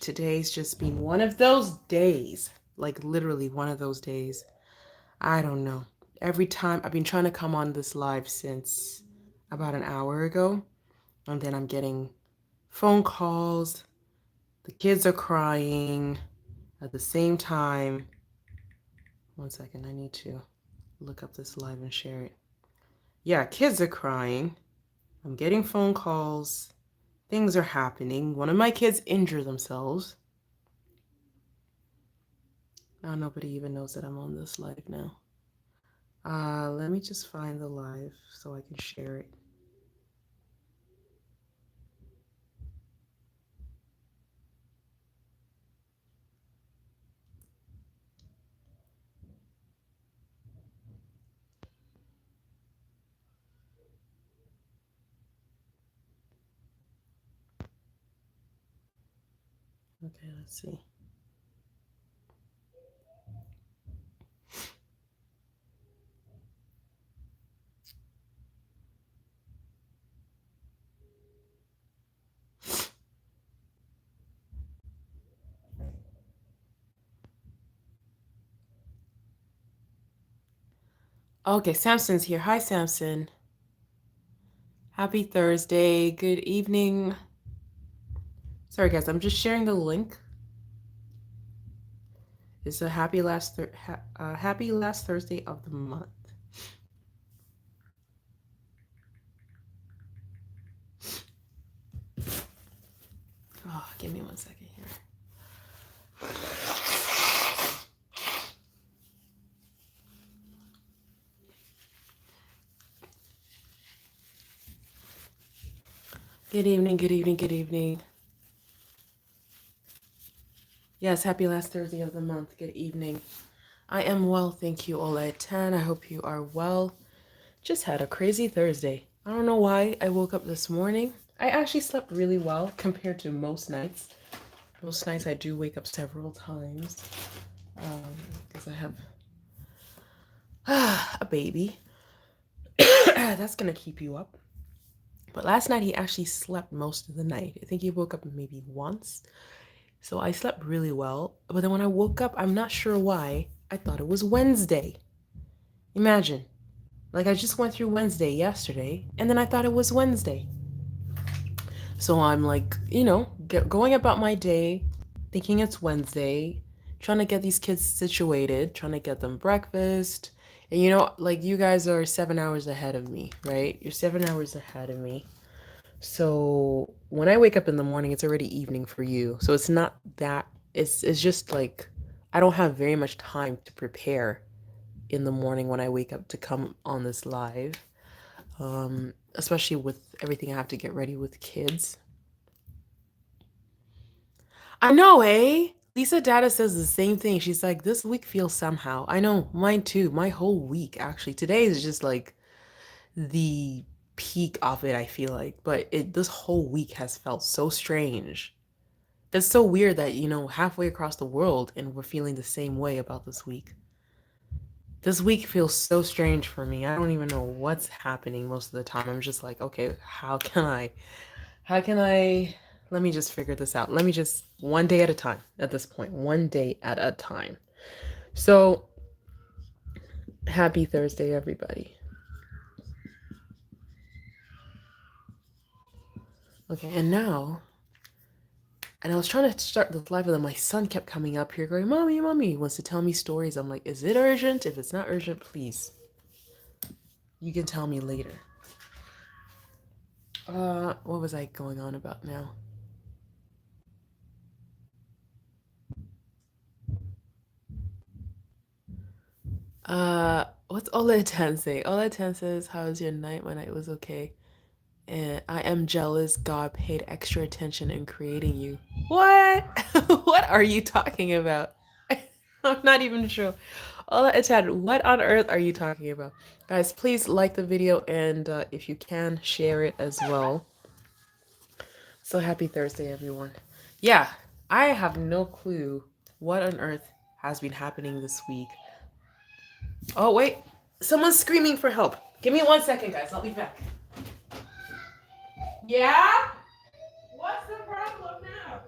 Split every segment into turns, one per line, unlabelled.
today's just been one of those days. Like literally one of those days. I don't know. Every time I've been trying to come on this live since about an hour ago, and then I'm getting phone calls. The kids are crying at the same time. One second, I need to look up this live and share it. Yeah, kids are crying. I'm getting phone calls. Things are happening. One of my kids injured themselves. Now nobody even knows that I'm on this live now. Let me just find the live so I can share it. Okay, let's see. Okay, Samson's here. Hi, Samson. Happy Thursday. Good evening. Sorry, guys. I'm just sharing the link. It's a happy last Thursday of the month. Oh, give me 1 second here. Good evening, good evening, good evening. Yes, happy last Thursday of the month. Good evening. I am well, thank you, Ola 10. I hope you are well. Just had a crazy Thursday. I don't know why I woke up this morning. I actually slept really well compared to most nights. Most nights I do wake up several times because I have a baby. That's going to keep you up. But last night he actually slept most of the night. I think he woke up maybe once. So I slept really well. But then when I woke up, I'm not sure why, I thought it was Wednesday. Imagine. Like I just went through Wednesday yesterday, and then I thought it was Wednesday. So I'm like, going about my day, thinking it's Wednesday, trying to get these kids situated, trying to get them breakfast. And like you guys are 7 hours ahead of me, right? You're 7 hours ahead of me. So when I wake up in the morning, it's already evening for you. So it's not that, it's just like I don't have very much time to prepare in the morning when I wake up to come on this live. Especially with everything I have to get ready with kids. I know, eh? Lisa Data says the same thing. She's like, this week feels somehow. I know, mine too. My whole week, actually. Today is just like the peak of it, I feel like. But this whole week has felt so strange. It's so weird that, halfway across the world and we're feeling the same way about this week. This week feels so strange for me. I don't even know what's happening most of the time. I'm just like, okay, how can I, let me just figure this out. Let me just, one day at a time at this point, one day at a time. So, happy Thursday, everybody. Okay, and I was trying to start this live, and then my son kept coming up here going, Mommy, Mommy, he wants to tell me stories. I'm like, is it urgent? If it's not urgent, please. You can tell me later. What was I going on about now? What's Ola 10 say? Ola 10 says, how was your night? My night was okay. And I am jealous God paid extra attention in creating you. What? What are you talking about? I'm not even sure. Ola Atad, what on earth are you talking about? Guys, please like the video and if you can, share it as well. So happy Thursday, everyone. Yeah, I have no clue what on earth has been happening this week. Oh, wait. Someone's screaming for help. Give me 1 second, guys. I'll be back. Yeah? What's the problem now?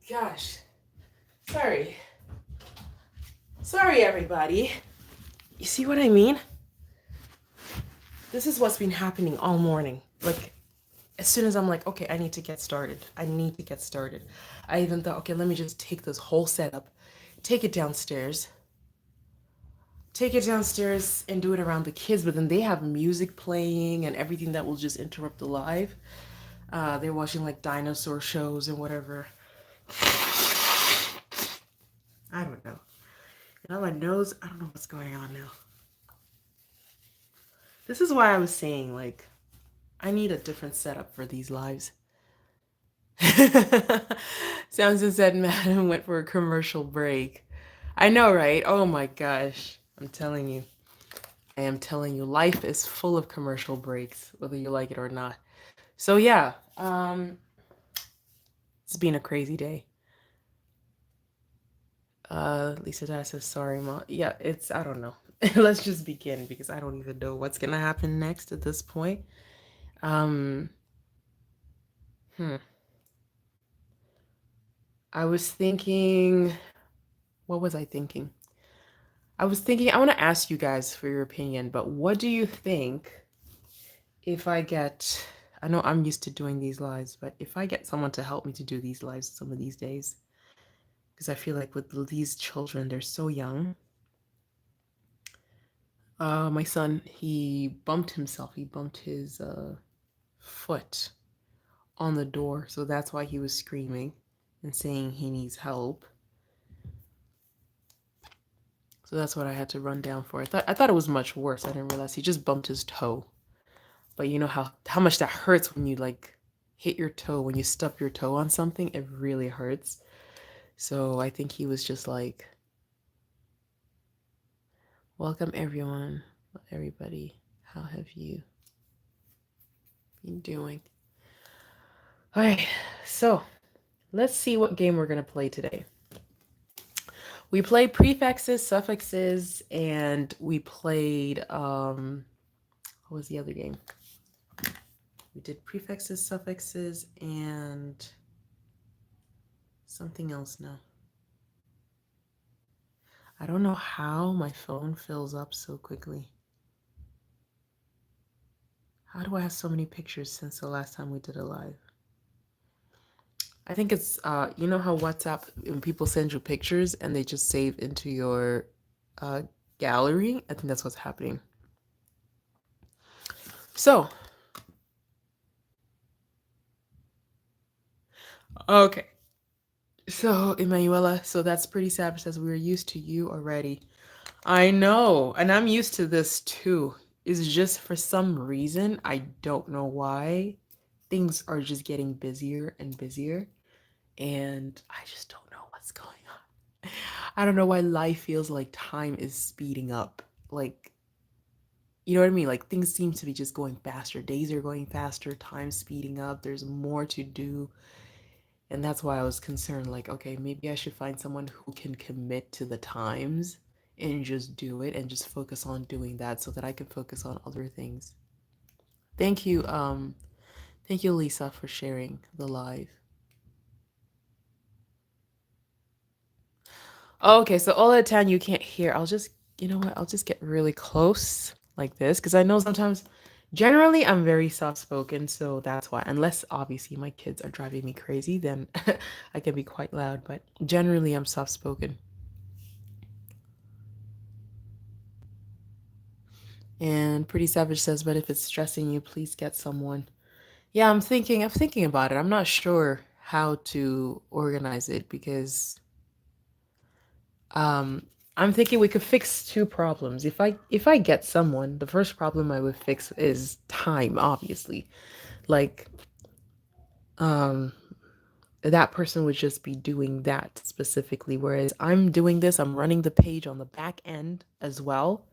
Gosh. Sorry. Sorry, everybody. You see what I mean? This is what's been happening all morning. Like, as soon as I'm like, okay, I need to get started. I need to get started. I even thought, okay, let me just take this whole setup, take it downstairs, and do it around the kids. But then they have music playing and everything that will just interrupt the live. They're watching like dinosaur shows and whatever. I don't know. And on my nose, I don't know what's going on now. This is why I was saying, like, I need a different setup for these lives. Samson said Madam went for a commercial break. I know, right? Oh my gosh. I'm telling you. I am telling you, life is full of commercial breaks, whether you like it or not. So yeah, it's been a crazy day. Lisa Dad says sorry, Mom. Yeah, I don't know. Let's just begin because I don't even know what's gonna happen next at this point. I was thinking, what was I thinking? I want to ask you guys for your opinion, but what do you think if I know I'm used to doing these lives, but if I get someone to help me to do these lives some of these days, because I feel like with these children, they're so young. My son, he bumped himself. He bumped his foot on the door, so that's why he was screaming and saying he needs help. So that's what I had to run down for. I thought it was much worse. I didn't realize he just bumped his toe. But you know how much that hurts when you like hit your toe, when you stub your toe on something, it really hurts. So I think he was just like, welcome everyone, everybody. How have you been doing? All right, so let's see what game we're gonna play today. We played prefixes, suffixes, and we played, what was the other game? We did prefixes, suffixes, and something else now. I don't know how my phone fills up so quickly. How do I have so many pictures since the last time we did a live? I think it's, you know how WhatsApp, when people send you pictures and they just save into your gallery? I think that's what's happening. So, okay. So, Emanuela, so that's Pretty Savage says, we're used to you already. I know, and I'm used to this too. It's just for some reason, I don't know why, things are just getting busier and busier, and I just don't know what's going on. I don't know why life feels like time is speeding up. Like, you know what I mean? Like things seem to be just going faster. Days are going faster, time's speeding up, there's more to do. And that's why I was concerned, like, okay, maybe I should find someone who can commit to the times and just do it and just focus on doing that so that I can focus on other things. Thank you, Lisa, for sharing the live. Okay, so all the time you can't hear. I'll just, you know what? I'll just get really close like this because I know sometimes, generally, I'm very soft spoken, so that's why. Unless obviously my kids are driving me crazy, then I can be quite loud, but generally I'm soft spoken. And Pretty Savage says, but if it's stressing you, please get someone. Yeah, I'm thinking about it. I'm not sure how to organize it because I'm thinking we could fix two problems. If I get someone, the first problem I would fix is time, obviously. Like that person would just be doing that specifically, whereas I'm doing this, I'm running the page on the back end as well.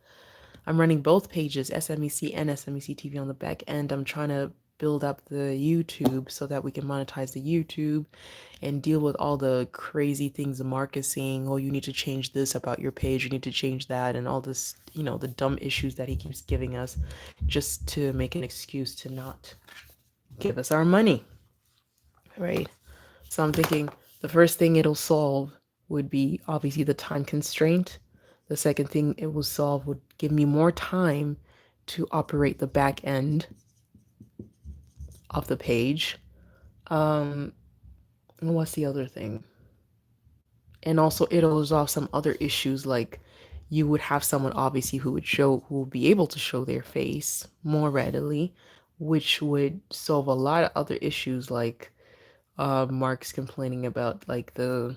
I'm running both pages, SMEC and SMEC TV on the back end. I'm trying to build up the YouTube so that we can monetize the YouTube and deal with all the crazy things the Mark is saying. Oh, you need to change this about your page. You need to change that and all this, you know, the dumb issues that he keeps giving us just to make an excuse to not give us our money. Right? So I'm thinking The first thing it'll solve would be obviously the time constraint. The second thing it will solve would give me more time to operate the back end of the page. And what's the other thing? And also it'll resolve some other issues, like you would have someone obviously who would be able to show their face more readily, which would solve a lot of other issues, like Mark's complaining about like the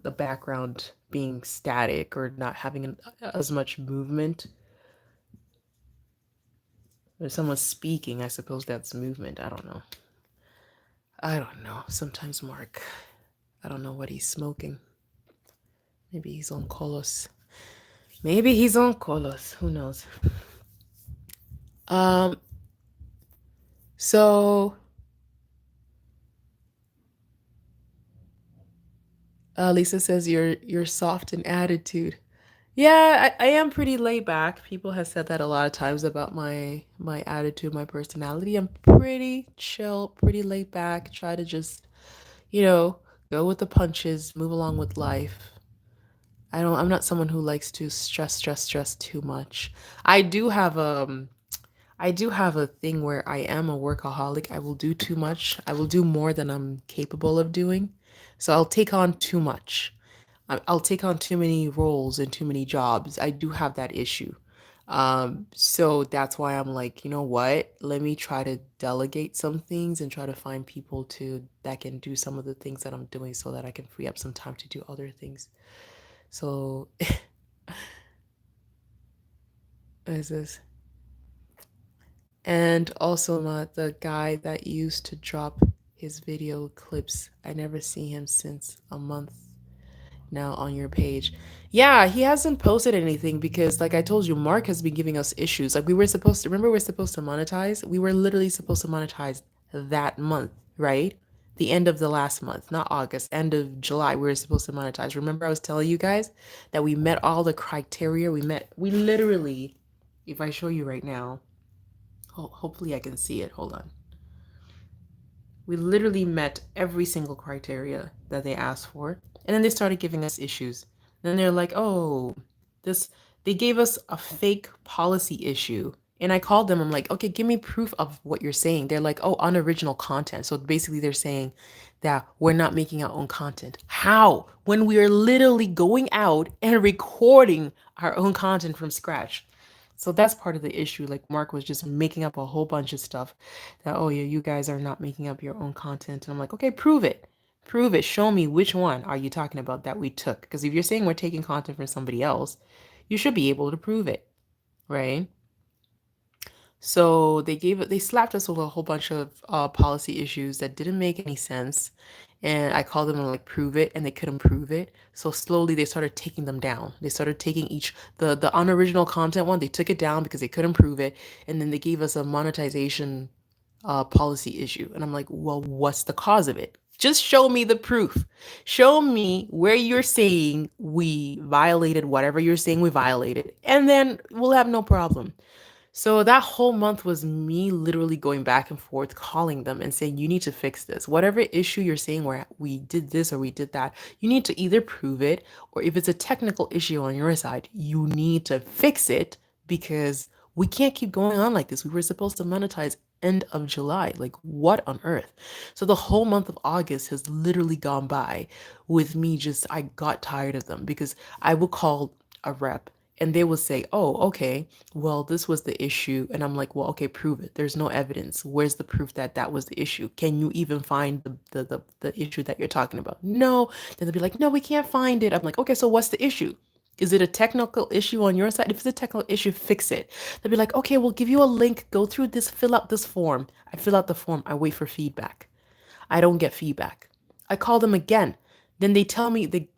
background being static or not having as much movement. If someone's speaking, I suppose that's movement. I don't know. Sometimes Mark, I don't know what he's smoking. Maybe he's on Colos. Who knows? So Lisa says you're soft in attitude. Yeah, I am pretty laid back. People have said that a lot of times about my attitude, my personality. I'm pretty chill, pretty laid back. Try to just, you know, go with the punches, move along with life. I'm not someone who likes to stress too much. I do have I do have a thing where I am a workaholic. I will do too much. I will do more than I'm capable of doing. So I'll take on too much. I'll take on too many roles and too many jobs. I do have that issue. So that's why I'm like, you know what? Let me try to delegate some things and try to find people to that can do some of the things that I'm doing so that I can free up some time to do other things. So what is this? And also not the guy that used to drop his video clips. I never see him since a month now on your page. Yeah, he hasn't posted anything because, like I told you, Mark has been giving us issues. Like remember, we're supposed to monetize? We were literally supposed to monetize that month, right? The end of the last month, not August, end of July, we were supposed to monetize. Remember, I was telling you guys that we met all the criteria. We literally, if I show you right now, hopefully I can see it. Hold on. We literally met every single criteria that they asked for. And then they started giving us issues. Then they're like, oh, they gave us a fake policy issue. And I called them, I'm like, okay, give me proof of what you're saying. They're like, oh, unoriginal content. So basically they're saying that we're not making our own content. How? When we are literally going out and recording our own content from scratch. So that's part of the issue. Like Mark was just making up a whole bunch of stuff that, oh yeah, you guys are not making up your own content. And I'm like, okay, prove it. Prove it. Show me which one are you talking about that we took? Because if you're saying we're taking content from somebody else, you should be able to prove it, right? So they slapped us with a whole bunch of policy issues that didn't make any sense. And I called them and like prove it, and they couldn't prove it. So slowly they started taking them down. They started taking the unoriginal content one, they took it down because they couldn't prove it. And then they gave us a monetization policy issue. And I'm like, well, what's the cause of it? Just show me the proof. Show me where you're saying we violated whatever you're saying we violated, and then we'll have no problem. So that whole month was me literally going back and forth, calling them and saying, you need to fix this. Whatever issue you're saying where we did this or we did that, you need to either prove it, or if it's a technical issue on your side, you need to fix it, because we can't keep going on like this. We were supposed to monetize end of July. Like, what on earth? So the whole month of August has literally gone by with me I got tired of them, because I would call a rep and they will say, oh, okay, well, this was the issue. And I'm like, well, okay, prove it. There's no evidence. Where's the proof that that was the issue? Can you even find the issue that you're talking about? No. Then they'll be like, no, we can't find it. I'm like, okay, so what's the issue? Is it a technical issue on your side? If it's a technical issue, fix it. They'll be like, okay, we'll give you a link. Go through this, fill out this form. I fill out the form. I wait for feedback. I don't get feedback. I call them again. Then they tell me they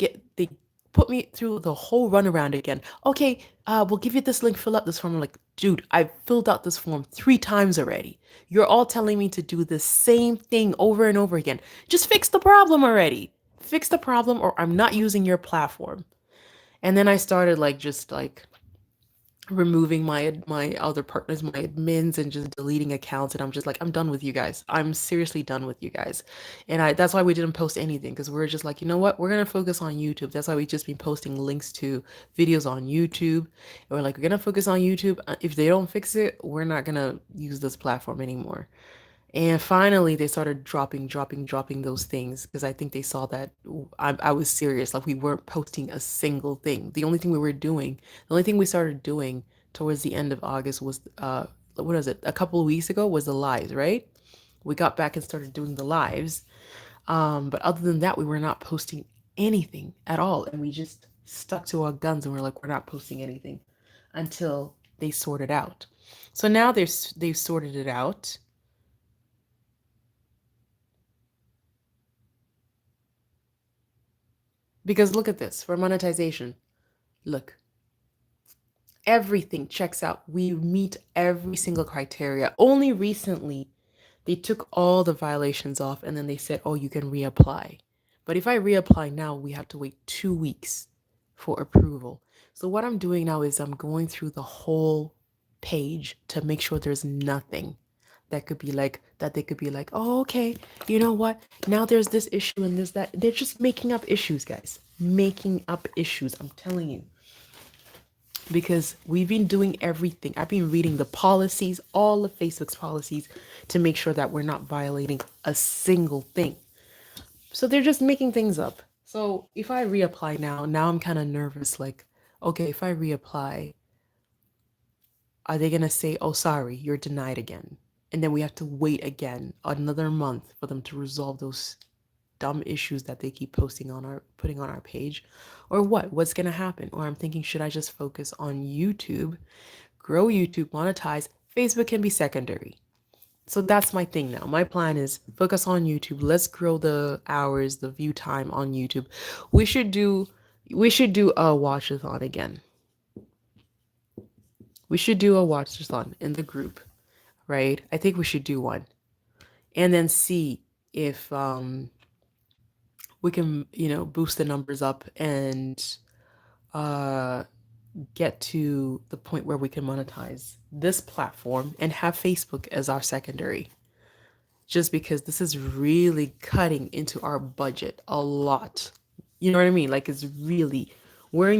put me through the whole runaround again. Okay, we'll give you this link, fill out this form. I'm like, dude, I filled out this form 3 times already. You're all telling me to do the same thing over and over again. Just fix the problem already. Fix the problem, or I'm not using your platform. And then I started removing my other partners, my admins, and just deleting accounts. And I'm just like, I'm done with you guys. I'm seriously done with you guys. And that's why we didn't post anything, because we're just like, you know what, we're gonna focus on YouTube. That's why we just been posting links to videos on YouTube. And we're like, we're gonna focus on YouTube. If they don't fix it, we're not gonna use this platform anymore. And finally, they started dropping those things, because I think they saw that I was serious. Like, we weren't posting a single thing. The only thing we started doing towards the end of August was, what was it? A couple of weeks ago was the lives, right? We got back and started doing the lives. But other than that, we were not posting anything at all. And we just stuck to our guns and we're like, we're not posting anything until they sort it out. So now they've sorted it out. Because look at this, for monetization. Look, everything checks out. We meet every single criteria. Only recently, they took all the violations off and then they said, oh, you can reapply. But if I reapply now, we have to wait 2 weeks for approval. So what I'm doing now is I'm going through the whole page to make sure there's nothing that they could be like, oh, okay, you know what? Now there's this issue and this, that. They're just making up issues, guys. Making up issues. I'm telling you. Because we've been doing everything. I've been reading the policies, all of Facebook's policies, to make sure that we're not violating a single thing. So they're just making things up. So if I reapply now I'm kind of nervous. Like, okay, if I reapply, are they going to say, oh, sorry, you're denied again? And then we have to wait again another month for them to resolve those dumb issues that they keep putting on our page, or what's going to happen? Or I'm thinking, should I just focus on YouTube, grow YouTube, monetize? Facebook can be secondary. So that's my thing now. My plan is focus on YouTube. Let's grow the hours, the view time on YouTube. We should do we should do a watchathon again. We should do a watchathon in the group, right? I think we should do one. And then see if we can, boost the numbers up and uh get to the point where we can monetize this platform and have Facebook as our secondary. Just because this is really cutting into our budget a lot. You know what I mean? Like, it's really, we're a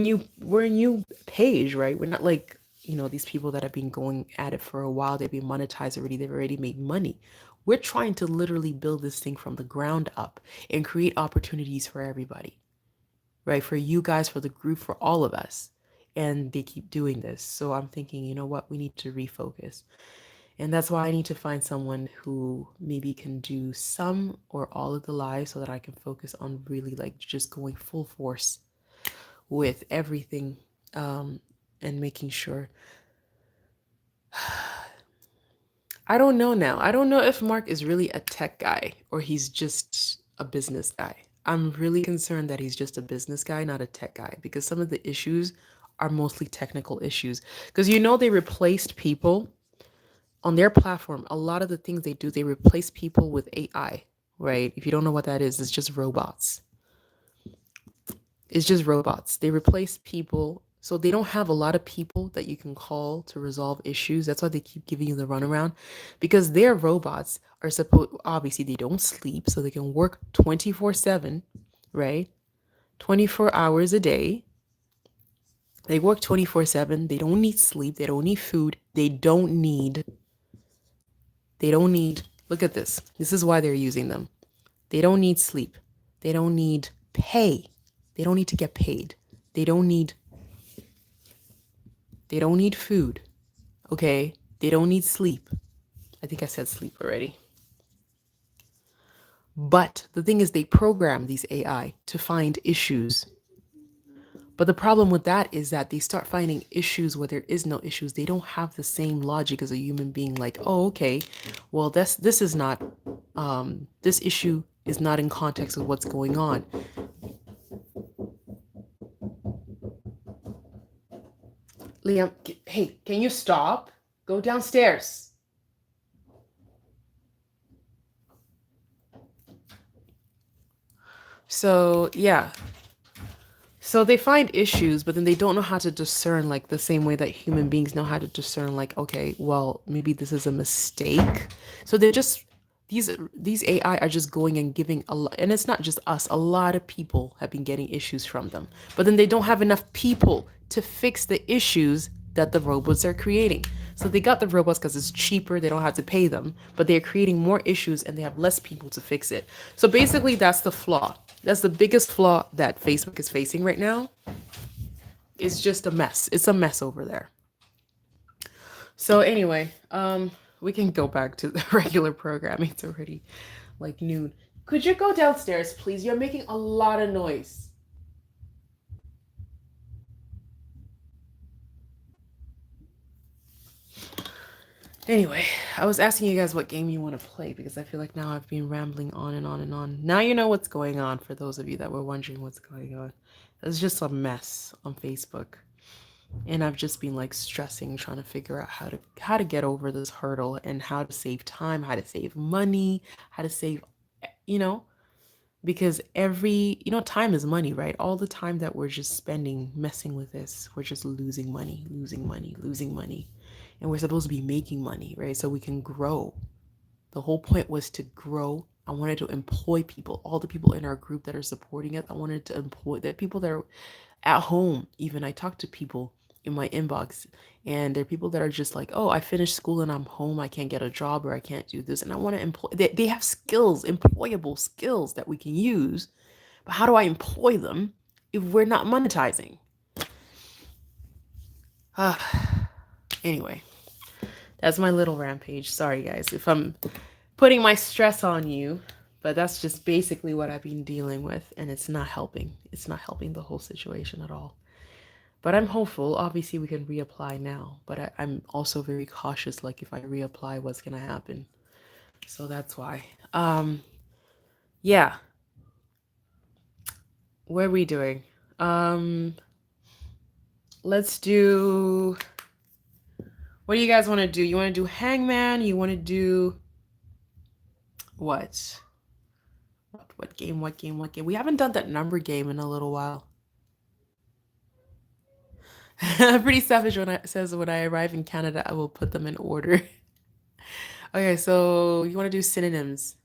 new page, right? We're not like, these people that have been going at it for a while. They've been monetized already. They've already made money. We're trying to literally build this thing from the ground up and create opportunities for everybody, right? For you guys, for the group, for all of us. And they keep doing this. So I'm thinking, you know what? We need to refocus. And that's why I need to find someone who maybe can do some or all of the lives so that I can focus on really like just going full force with everything, and making sure. I don't know now. I don't know if Mark is really a tech guy or he's just a business guy. I'm really concerned that he's just a business guy, not a tech guy, because some of the issues are mostly technical issues. Because they replaced people on their platform. A lot of the things they do, they replace people with AI, right? If you don't know what that is, it's just robots. It's just robots. They replace people. So they don't have a lot of people that you can call to resolve issues. That's why they keep giving you the runaround, because their robots are supposed, obviously, they don't sleep, so they can work 24/7, right? 24 hours a day. They work 24/7. They don't need sleep. They don't need food. They don't need, look at this. This is why they're using them. They don't need sleep. They don't need pay. They don't need to get paid. They don't need food. Okay? They don't need sleep. I think I said sleep already. But the thing is, they program these AI to find issues. But the problem with that is that they start finding issues where there is no issues. They don't have the same logic as a human being, like, oh, okay, well, this is not, this issue is not in context with what's going on. Liam, hey, can you stop? Go downstairs. So, yeah. So they find issues, but then they don't know how to discern, like the same way that human beings know how to discern, like, okay, well, maybe this is a mistake. So they're just these AI are just going and giving a lot, and it's not just us. A lot of people have been getting issues from them, but then they don't have enough people to fix the issues that the robots are creating. So they got the robots because it's cheaper, they don't have to pay them, but they're creating more issues and they have less people to fix it. So basically, that's the flaw. That's the biggest flaw that Facebook is facing right now. It's just a mess. It's a mess over there. So anyway, we can go back to the regular programming. It's already like noon. Could you go downstairs, please? You're making a lot of noise. Anyway, I was asking you guys what game you want to play because I feel like now I've been rambling on and on and on. Now you know what's going on, for those of you that were wondering what's going on. It's just a mess on Facebook. And I've just been like stressing, trying to figure out how to get over this hurdle and how to save time, how to save money, how to save, you know, because time is money, right? All the time that we're just spending messing with this, we're just losing money, losing money, losing money. And we're supposed to be making money, right? So we can grow. The whole point was to grow. I wanted to employ people, all the people in our group that are supporting it. I wanted to employ the people that are at home. Even I talk to people in my inbox, and there are people that are just like, oh, I finished school and I'm home. I can't get a job, or I can't do this. And I want to employ, they have skills, employable skills that we can use. But how do I employ them if we're not monetizing? Anyway, that's my little rampage. Sorry, guys, if I'm putting my stress on you, but that's just basically what I've been dealing with, and it's not helping. It's not helping the whole situation at all. But I'm hopeful. Obviously, we can reapply now, but I'm also very cautious. Like, if I reapply, what's gonna happen? So that's why. Yeah. What are we doing? Let's do. What do you guys want to do? You want to do Hangman? You want to do what? What game? What game? What game? We haven't done that number game in a little while. Pretty savage when when I arrive in Canada, I will put them in order. Okay, so you want to do synonyms.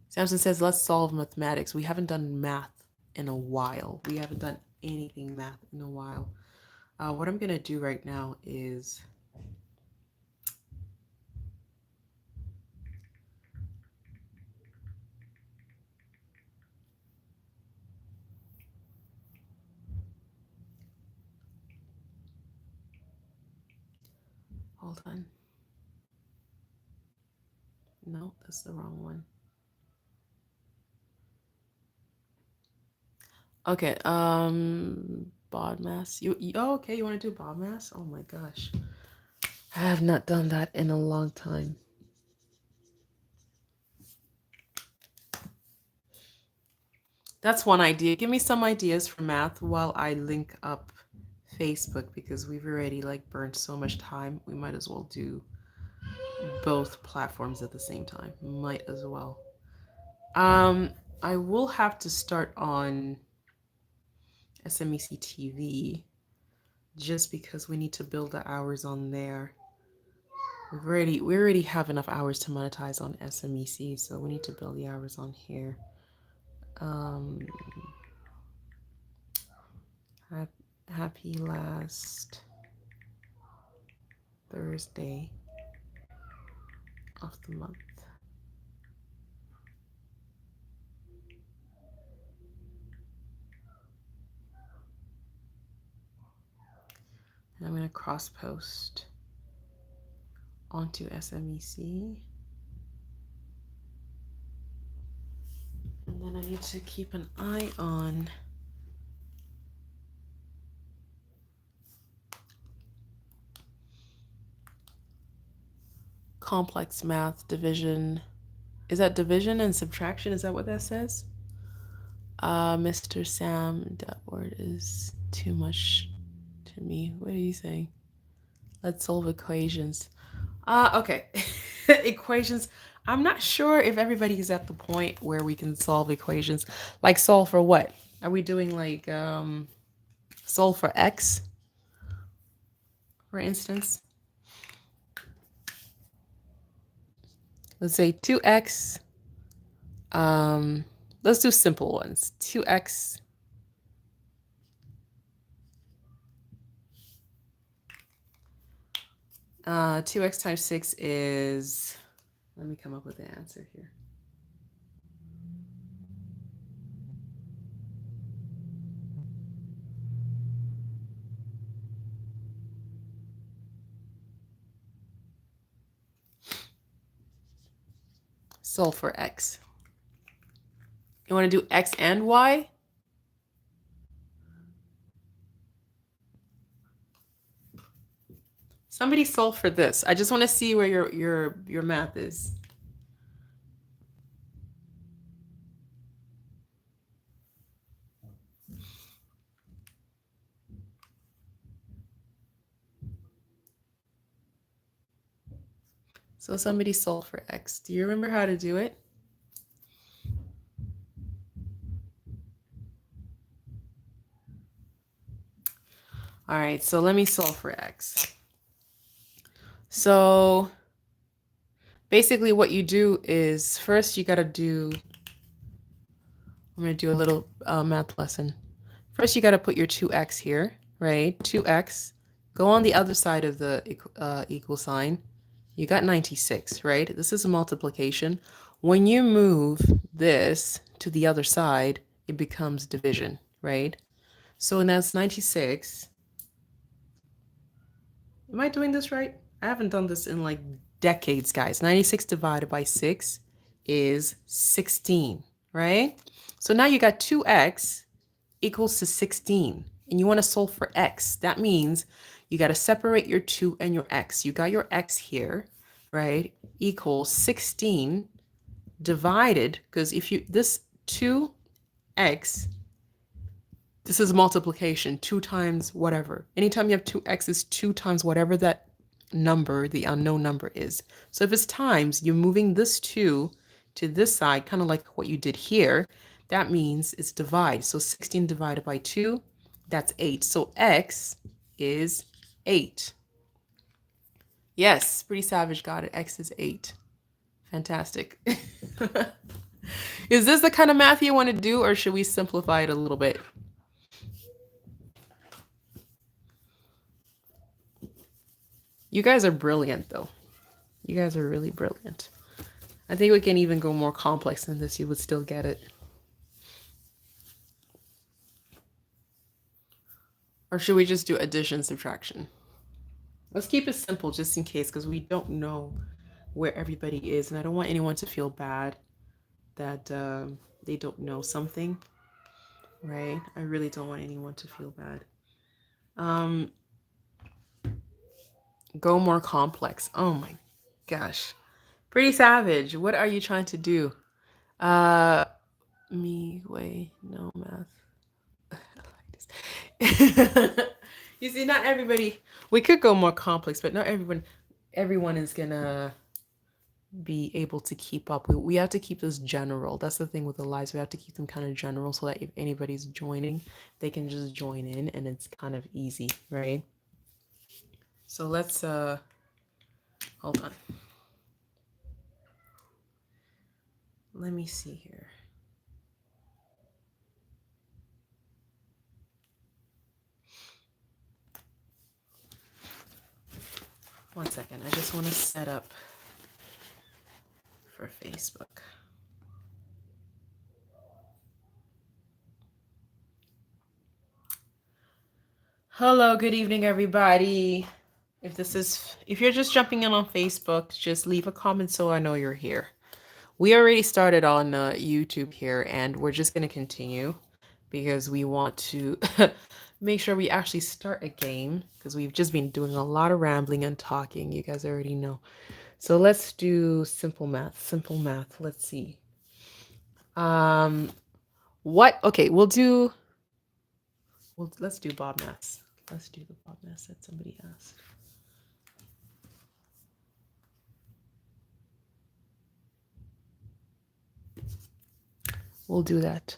Samson says, let's solve mathematics. We haven't done math in a while. We haven't done anything math in a while. What I'm going to do right now is hold on. No, that's the wrong one. Okay, BODMAS. Okay, you want to do BODMAS? Oh my gosh. I have not done that in a long time. That's one idea. Give me some ideas for math while I link up Facebook, because we've already like burned so much time. We might as well do both platforms at the same time. Might as well. I will have to start on SMEC TV just because we need to build the hours on there. We already have enough hours to monetize on SMEC, so we need to build the hours on here. Happy last Thursday of the month. And I'm going to cross post onto SMEC. And then I need to keep an eye on complex math, division. Is that division and subtraction? Is that what that says? Mr. Sam, that word is too much to me. What are you saying? Let's solve equations. Okay. Equations. I'm not sure if everybody is at the point where we can solve equations. Like solve for what? Are we doing like solve for x, for instance? Let's say 2x. Let's do simple ones. 2x 2x times 6 is, let me come up with the answer here. Solve for x. You want to do x and y? Somebody solve for this. I just want to see where your math is. So somebody solve for x. Do you remember how to do it? All right, so let me solve for x. So basically what you do is first you got to do, I'm going to do a little math lesson. First you got to put your 2x here, right? 2x. Go on the other side of the equal sign. You got 96, right? This is a multiplication. When you move this to the other side, it becomes division, right? So that's 96. Am I doing this right? I haven't done this in like decades, guys. 96 divided by 6 is 16, right? So now you got 2x equals to 16, and you want to solve for x. That means you got to separate your 2 and your x. You got your x here, right? Equals 16 divided, because if you, this 2x, this is multiplication, 2 times whatever. Anytime you have 2x is 2 times whatever that number, the unknown number is. So if it's times, you're moving this 2 to this side, kind of like what you did here. That means it's divide. So 16 divided by 2, that's 8. So x is 8. Yes, Pretty Savage got it. X is 8. Fantastic. Is this the kind of math you want to do, or should we simplify it a little bit? You guys are brilliant, though. You guys are really brilliant. I think we can even go more complex than this. You would still get it. Or should we just do addition, subtraction? Let's keep it simple just in case, because we don't know where everybody is. And I don't want anyone to feel bad that they don't know something, right? I really don't want anyone to feel bad. Go more complex. Oh my gosh. Pretty Savage, what are you trying to do? No math. You see, not everybody, we could go more complex, but not everyone is gonna be able to keep up. We have to keep this general. That's the thing with the lives. We have to keep them kind of general so that if anybody's joining, they can just join in and it's kind of easy, right? So let's hold on. Let me see here. One second. I just want to set up for Facebook. Hello, good evening, everybody. If you're just jumping in on Facebook, just leave a comment so I know you're here. We already started on YouTube here, and we're just going to continue because we want to make sure we actually start a game because we've just been doing a lot of rambling and talking. You guys already know. So let's do simple math. Simple math. Let's see. Okay, let's do Bob Maths. Let's do the Bob Maths that somebody asked. We'll do that.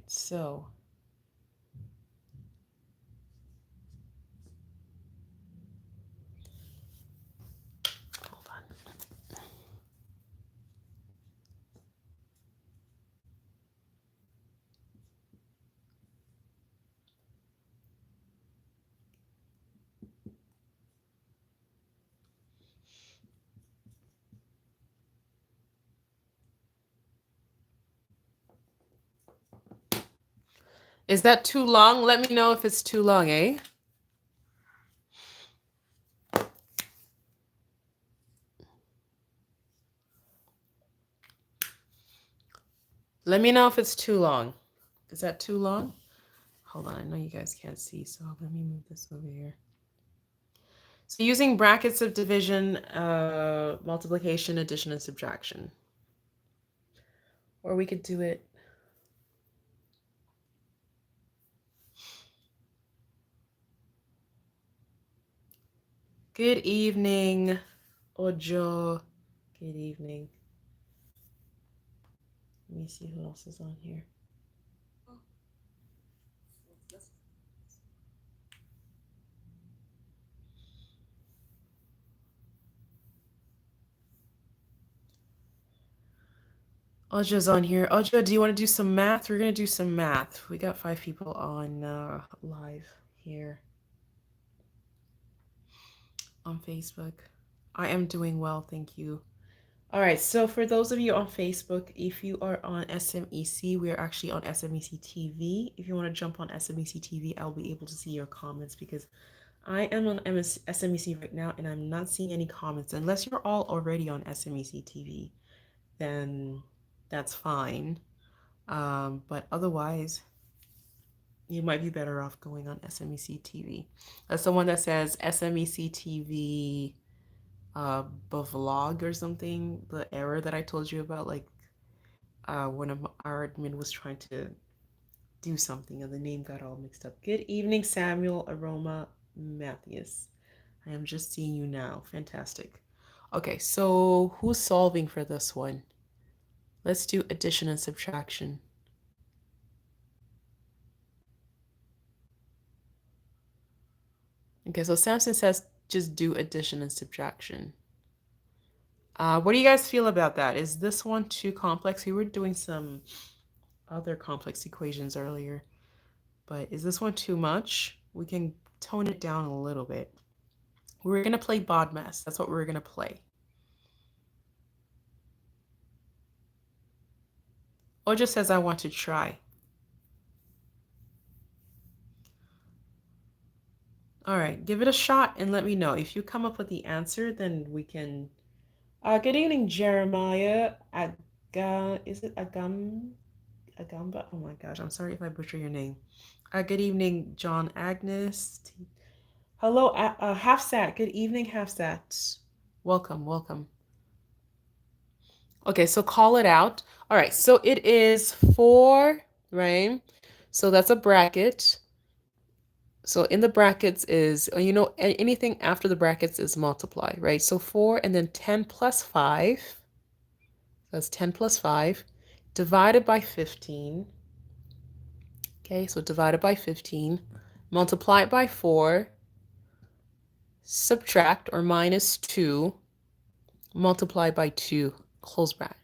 so hold on. Is that too long? Let me know if it's too long, eh? Let me know if it's too long. Is that too long? Hold on, I know you guys can't see, so let me move this over here. So using brackets of division, multiplication, addition, and subtraction. Or we could do it. Good evening, Ojo. Good evening. Let me see who else is on here. Ojo's on here. Ojo, do you want to do some math? We're going to do some math. We got 5 people on live here on Facebook. I am doing well, thank you. All right, so for those of you on Facebook, if you are on SMEC, we are actually on SMEC TV. If you want to jump on SMEC TV, I'll be able to see your comments because I am on SMEC right now and I'm not seeing any comments. Unless you're all already on SMEC TV, then that's fine. But otherwise, you might be better off going on SMEC TV. That's the one that says SMEC TV vlog or something. The error that I told you about, like one of our admin was trying to do something and the name got all mixed up. Good evening, Samuel Aroma Matthews. I am just seeing you now. Fantastic. Okay, so who's solving for this one? Let's do addition and subtraction. Okay, so Samson says just do addition and subtraction. What do you guys feel about that? Is this one too complex? We were doing some other complex equations earlier, but is this one too much? We can tone it down a little bit. We're going to play BODMAS. That's what we're going to play. Oja says, I want to try. All right, give it a shot and let me know. If you come up with the answer, then we can... good evening, Jeremiah. Is it Agamba? Oh my gosh, I'm sorry if I butcher your name. Good evening, John Agnes. Hello, Hafsat. Good evening, Hafsat. Welcome, welcome. Okay, so call it out. All right, so it is 4, right? So that's a bracket. So in the brackets is, anything after the brackets is multiply, right? So 4 and then 10 plus 5. That's 10 plus 5 divided by 15. Okay, so divided by 15. Multiply it by 4. Subtract or minus 2. Multiply by 2. Close bracket.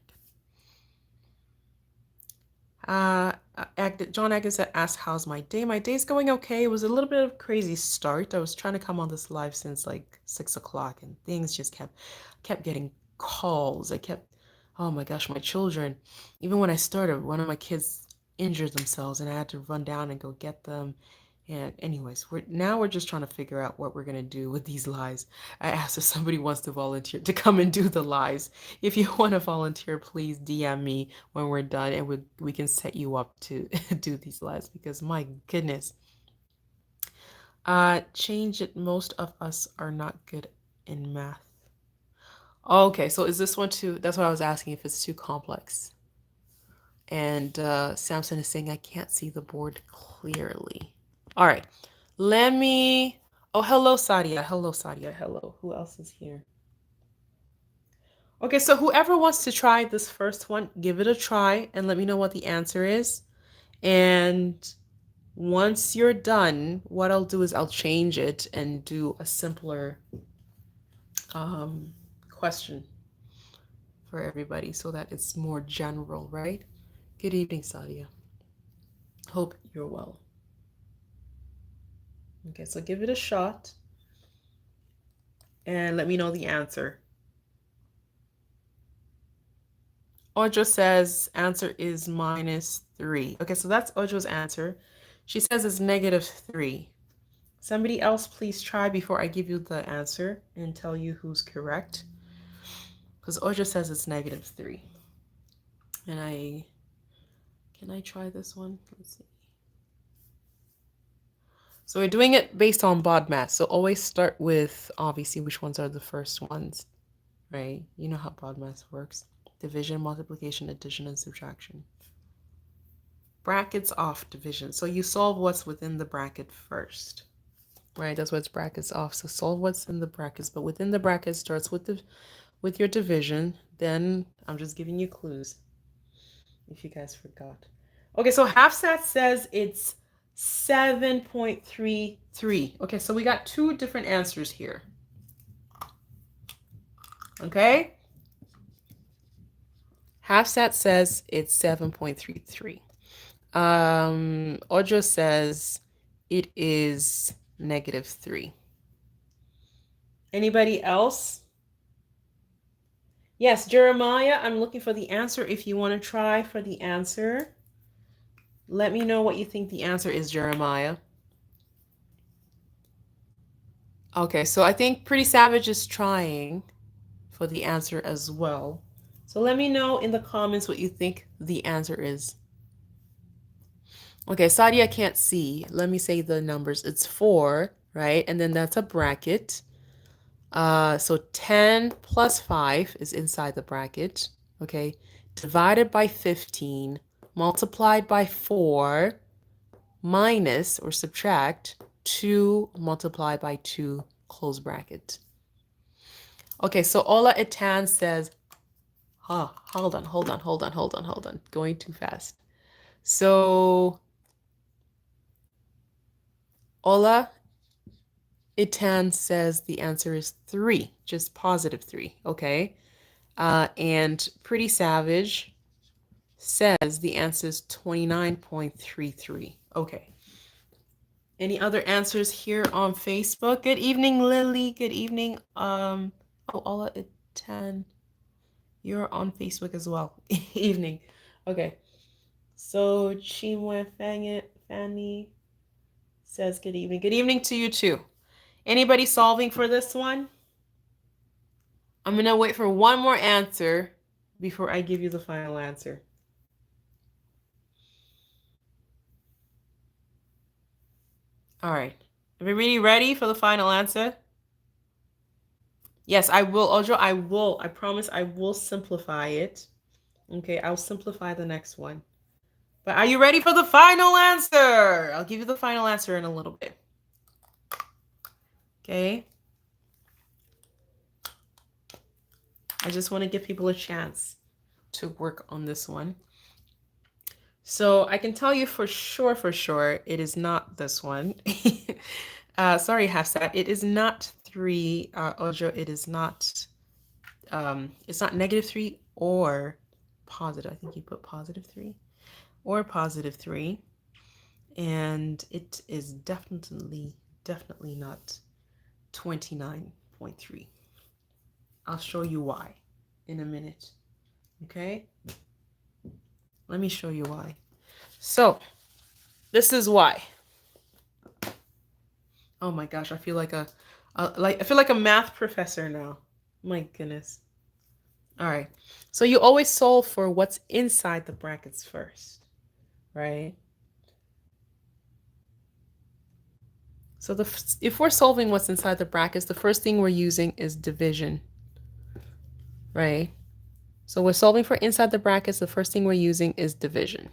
John Atkins asked, how's my day? My day's going okay. It was a little bit of a crazy start. I was trying to come on this live since like 6 o'clock and things just kept getting calls. Oh my gosh, my children. Even when I started, one of my kids injured themselves and I had to run down and go get them. And anyways, we're just trying to figure out what we're gonna do with these lives. I asked if somebody wants to volunteer to come and do the lives. If you want to volunteer, please DM me when we're done, and we can set you up to do these lives. Because my goodness, change it. Most of us are not good in math. Okay, so is this one too? That's what I was asking. If it's too complex. And Samson is saying I can't see the board clearly. All right, let me... Oh, hello, Sadia. Hello, Sadia. Hello. Who else is here? Okay, so whoever wants to try this first one, give it a try and let me know what the answer is. And once you're done, what I'll do is I'll change it and do a simpler question for everybody so that it's more general, right? Good evening, Sadia. Hope you're well. Okay, so give it a shot and let me know the answer. Audra says answer is -3. Okay, so that's Audra's answer. She says it's -3. Somebody else please try before I give you the answer and tell you who's correct. Because Audra says it's -3. And can I try this one? Let's see. So we're doing it based on BODMAS. So always start with obviously which ones are the first ones, right? You know how BODMAS works. Division, multiplication, addition, and subtraction. Brackets off division. So you solve what's within the bracket first, right? That's what's brackets off. So solve what's in the brackets, but within the bracket starts with your division. Then I'm just giving you clues if you guys forgot. Okay, so Hafsat says it's 7.33. Okay, so we got two different answers here. Okay? Hafsat says it's 7.33. Audra says it is -3. Anybody else? Yes, Jeremiah, I'm looking for the answer. If you want to try for the answer, let me know what you think the answer is, Jeremiah. Okay, so I think Pretty Savage is trying for the answer as well. So let me know in the comments what you think the answer is. Okay, Sadia can't see. Let me say the numbers. It's 4, right? And then that's a bracket. So 10 plus 5 is inside the bracket. Okay, divided by 15, multiplied by 4, minus or subtract 2 multiplied by 2, close bracket. Okay, so Ola Itan says, hold on. Going too fast. So Ola Itan says the answer is 3, just +3, okay? And Pretty Savage says the answer is 29.33. Okay. Any other answers here on Facebook? Good evening, Lily. Good evening. Ola Itan. You're on Facebook as well. Evening. Okay. So Chinwe Fanny says good evening. Good evening to you too. Anybody solving for this one? I'm gonna wait for one more answer before I give you the final answer. All right. Everybody ready for the final answer? Yes, I will, Audra. I promise I will simplify it. Okay, I'll simplify the next one. But are you ready for the final answer? I'll give you the final answer in a little bit. Okay. I just want to give people a chance to work on this one. So I can tell you for sure, it is not this one. Sorry, Hafsat. It is not 3, Ojo. It is not, it's not -3 or positive. I think you put +3 or +3. And it is definitely not 29.3. I'll show you why in a minute. Okay? Let me show you why. So, this is why. Oh my gosh, I feel like a math professor now. My goodness. All right. So you always solve for what's inside the brackets first, right? So if we're solving what's inside the brackets, the first thing we're using is division, right? So we're solving for inside the brackets. The first thing we're using is division.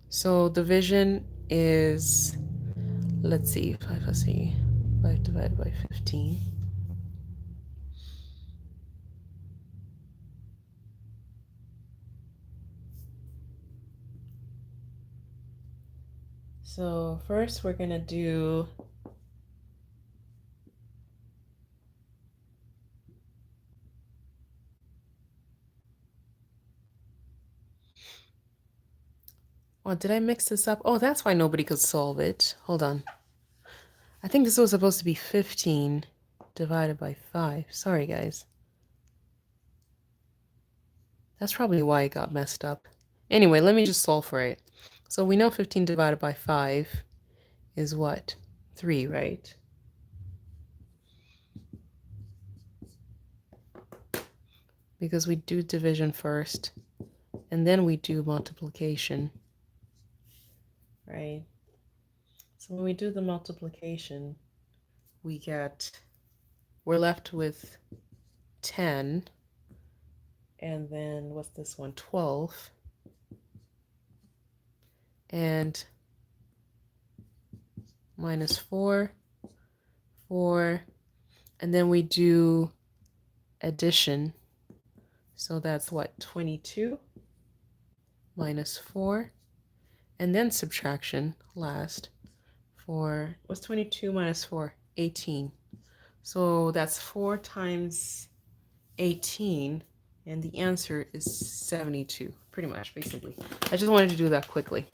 So division is, let's see, 5 divided by 15. So first we're gonna do oh, did I mix this up? Oh, that's why nobody could solve it. Hold on. I think this was supposed to be 15 divided by 5. Sorry, guys. That's probably why it got messed up. Anyway, let me just solve for it. So we know 15 divided by 5 is what? 3, right? Because we do division first, and then we do multiplication, right? So when we do the multiplication, we're left with 10, and then what's this one? 12. And minus 4, 4, and then we do addition. So that's what? 22 minus 4, and then subtraction last. For what's 22 minus 4? 18. So that's 4 times 18, and the answer is 72, pretty much, basically. I just wanted to do that quickly.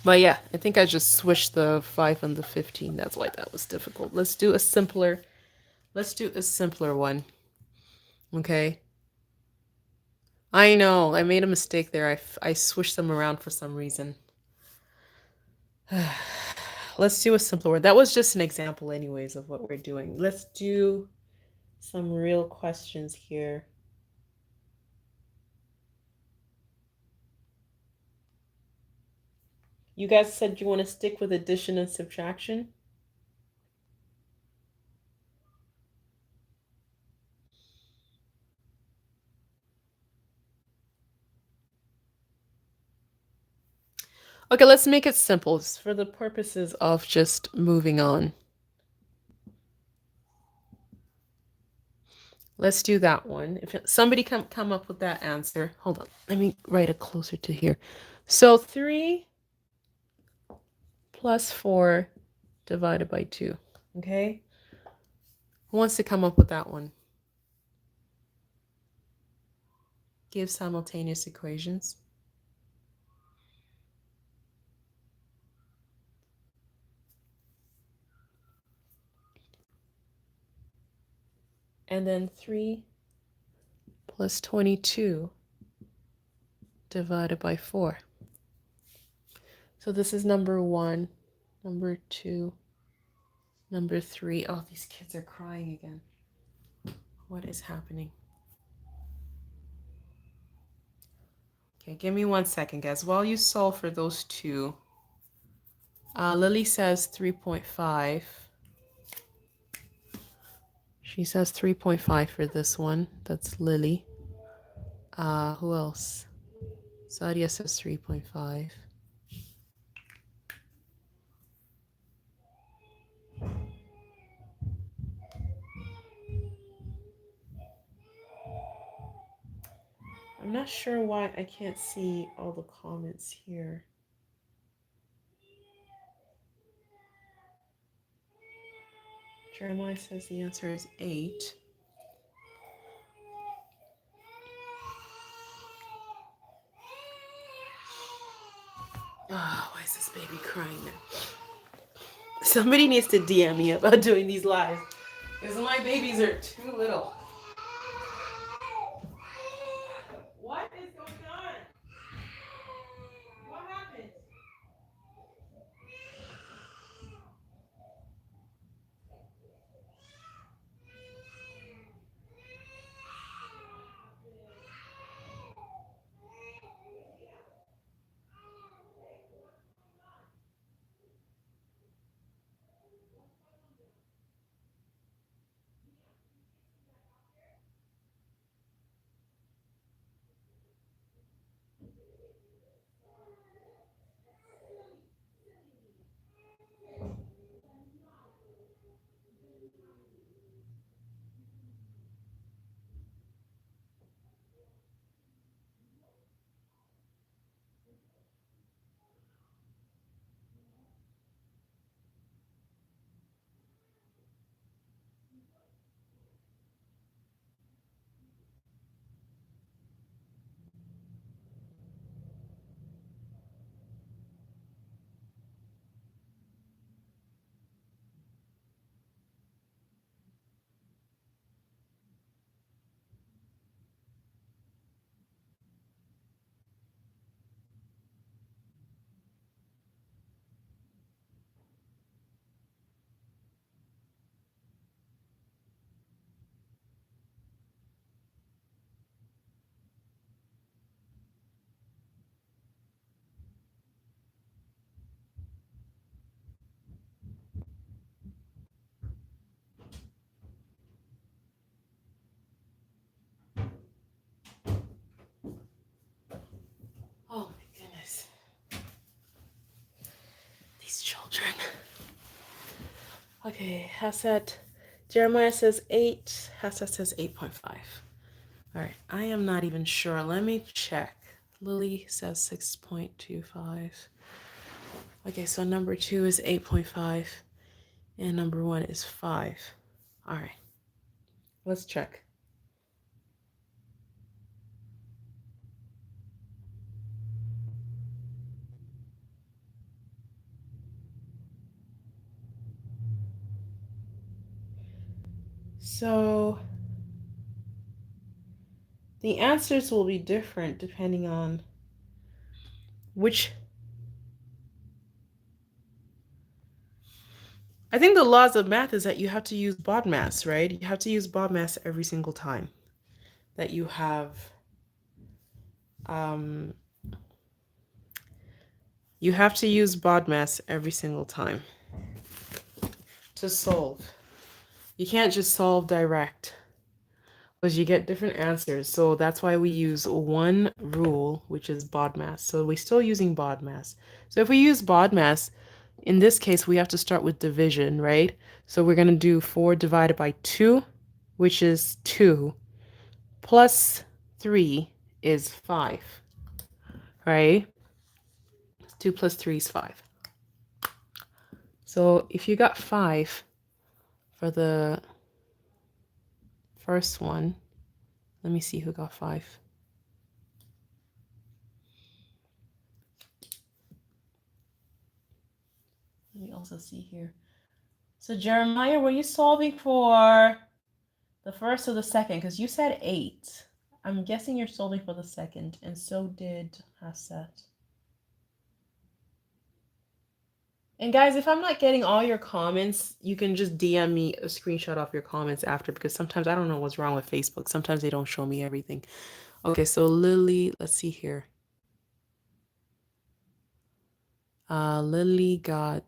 But yeah, I think I just switched the 5 and the 15. That's why that was difficult. Let's do a simpler one. Okay. I know, I made a mistake there. I switched them around for some reason. Let's do a simpler one. That was just an example anyways of what we're doing. Let's do some real questions here. You guys said you want to stick with addition and subtraction? Okay, let's make it simple for the purposes of just moving on. Let's do that one. If somebody can come up with that answer. Hold on. Let me write it closer to here. So 3 plus 4 divided by 2. Okay? Who wants to come up with that one? Give simultaneous equations. And then 3 plus 22 divided by 4. So this is number 1, number 2, number 3. Oh, these kids are crying again. What is happening? Okay, give me 1 second, guys. While you solve for those two, Lily says 3.5. She says 3.5 for this one. That's Lily. Who else? Sadia says 3.5. I'm not sure why I can't see all the comments here. Jeremiah says the answer is 8. Oh, why is this baby crying now? Somebody needs to DM me about doing these lives, because my babies are too little. What is going on? What happened? Okay, Hassett. Jeremiah says 8. Hassett says 8.5. All right, I am not even sure. Let me check. Lily says 6.25. Okay, so number 2 is 8.5 and number 1 is 5. All right, let's check. So the answers will be different depending on which. I think the laws of math is that you have to use BODMAS, right? You have to use BODMAS every single time that you have you have to use BODMAS every single time to solve. You can't just solve direct because you get different answers. So that's why we use one rule, which is BODMAS. So we're still using BODMAS. So if we use BODMAS, in this case, we have to start with division, right? So we're going to do 4 divided by 2, which is 2, plus 3 is 5, right? 2 plus 3 is 5. So if you got 5 for the first one, let me see who got 5. Let me also see here. So Jeremiah, were you solving for the first or the second? Because you said 8. I'm guessing you're solving for the second, and so did Hassett. And guys, if I'm not getting all your comments, you can just DM me a screenshot of your comments after, because sometimes I don't know what's wrong with Facebook. Sometimes they don't show me everything. Okay, so Lily, let's see here. Lily got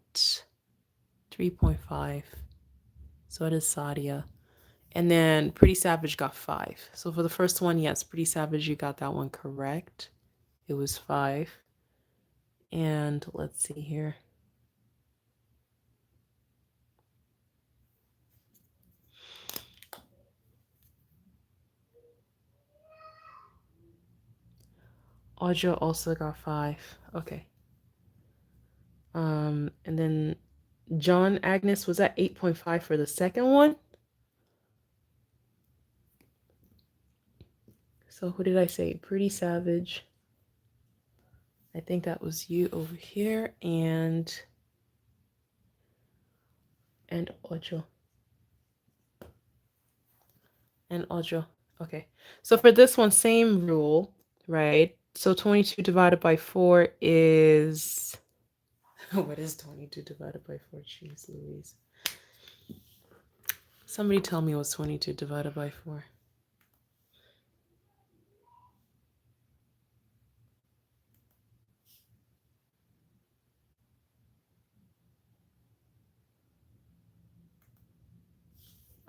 3.5. So did Sadia. And then Pretty Savage got 5. So for the first one, yes, Pretty Savage, you got that one correct. It was 5. And let's see here. Audra also got 5. Okay. And then John Agnes was at 8.5 for the second one. So who did I say? Pretty Savage. I think that was you over here, and Audra. And Audra. Okay. So for this one, same rule, right? So 22 divided by 4 is... What is 22 divided by 4? Jeez Louise. Somebody tell me what's 22 divided by 4.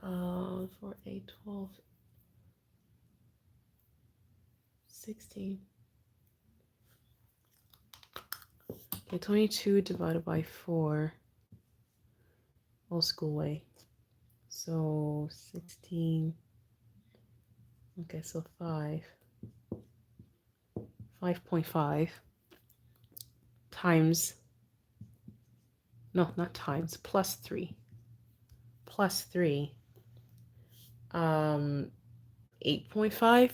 Uh, 4, 8, 12, 16. Okay, 22 divided by 4. Old school way. So 16. Okay, so 5. 5.5 times, no, not times, plus 3. Plus 3. 8.5.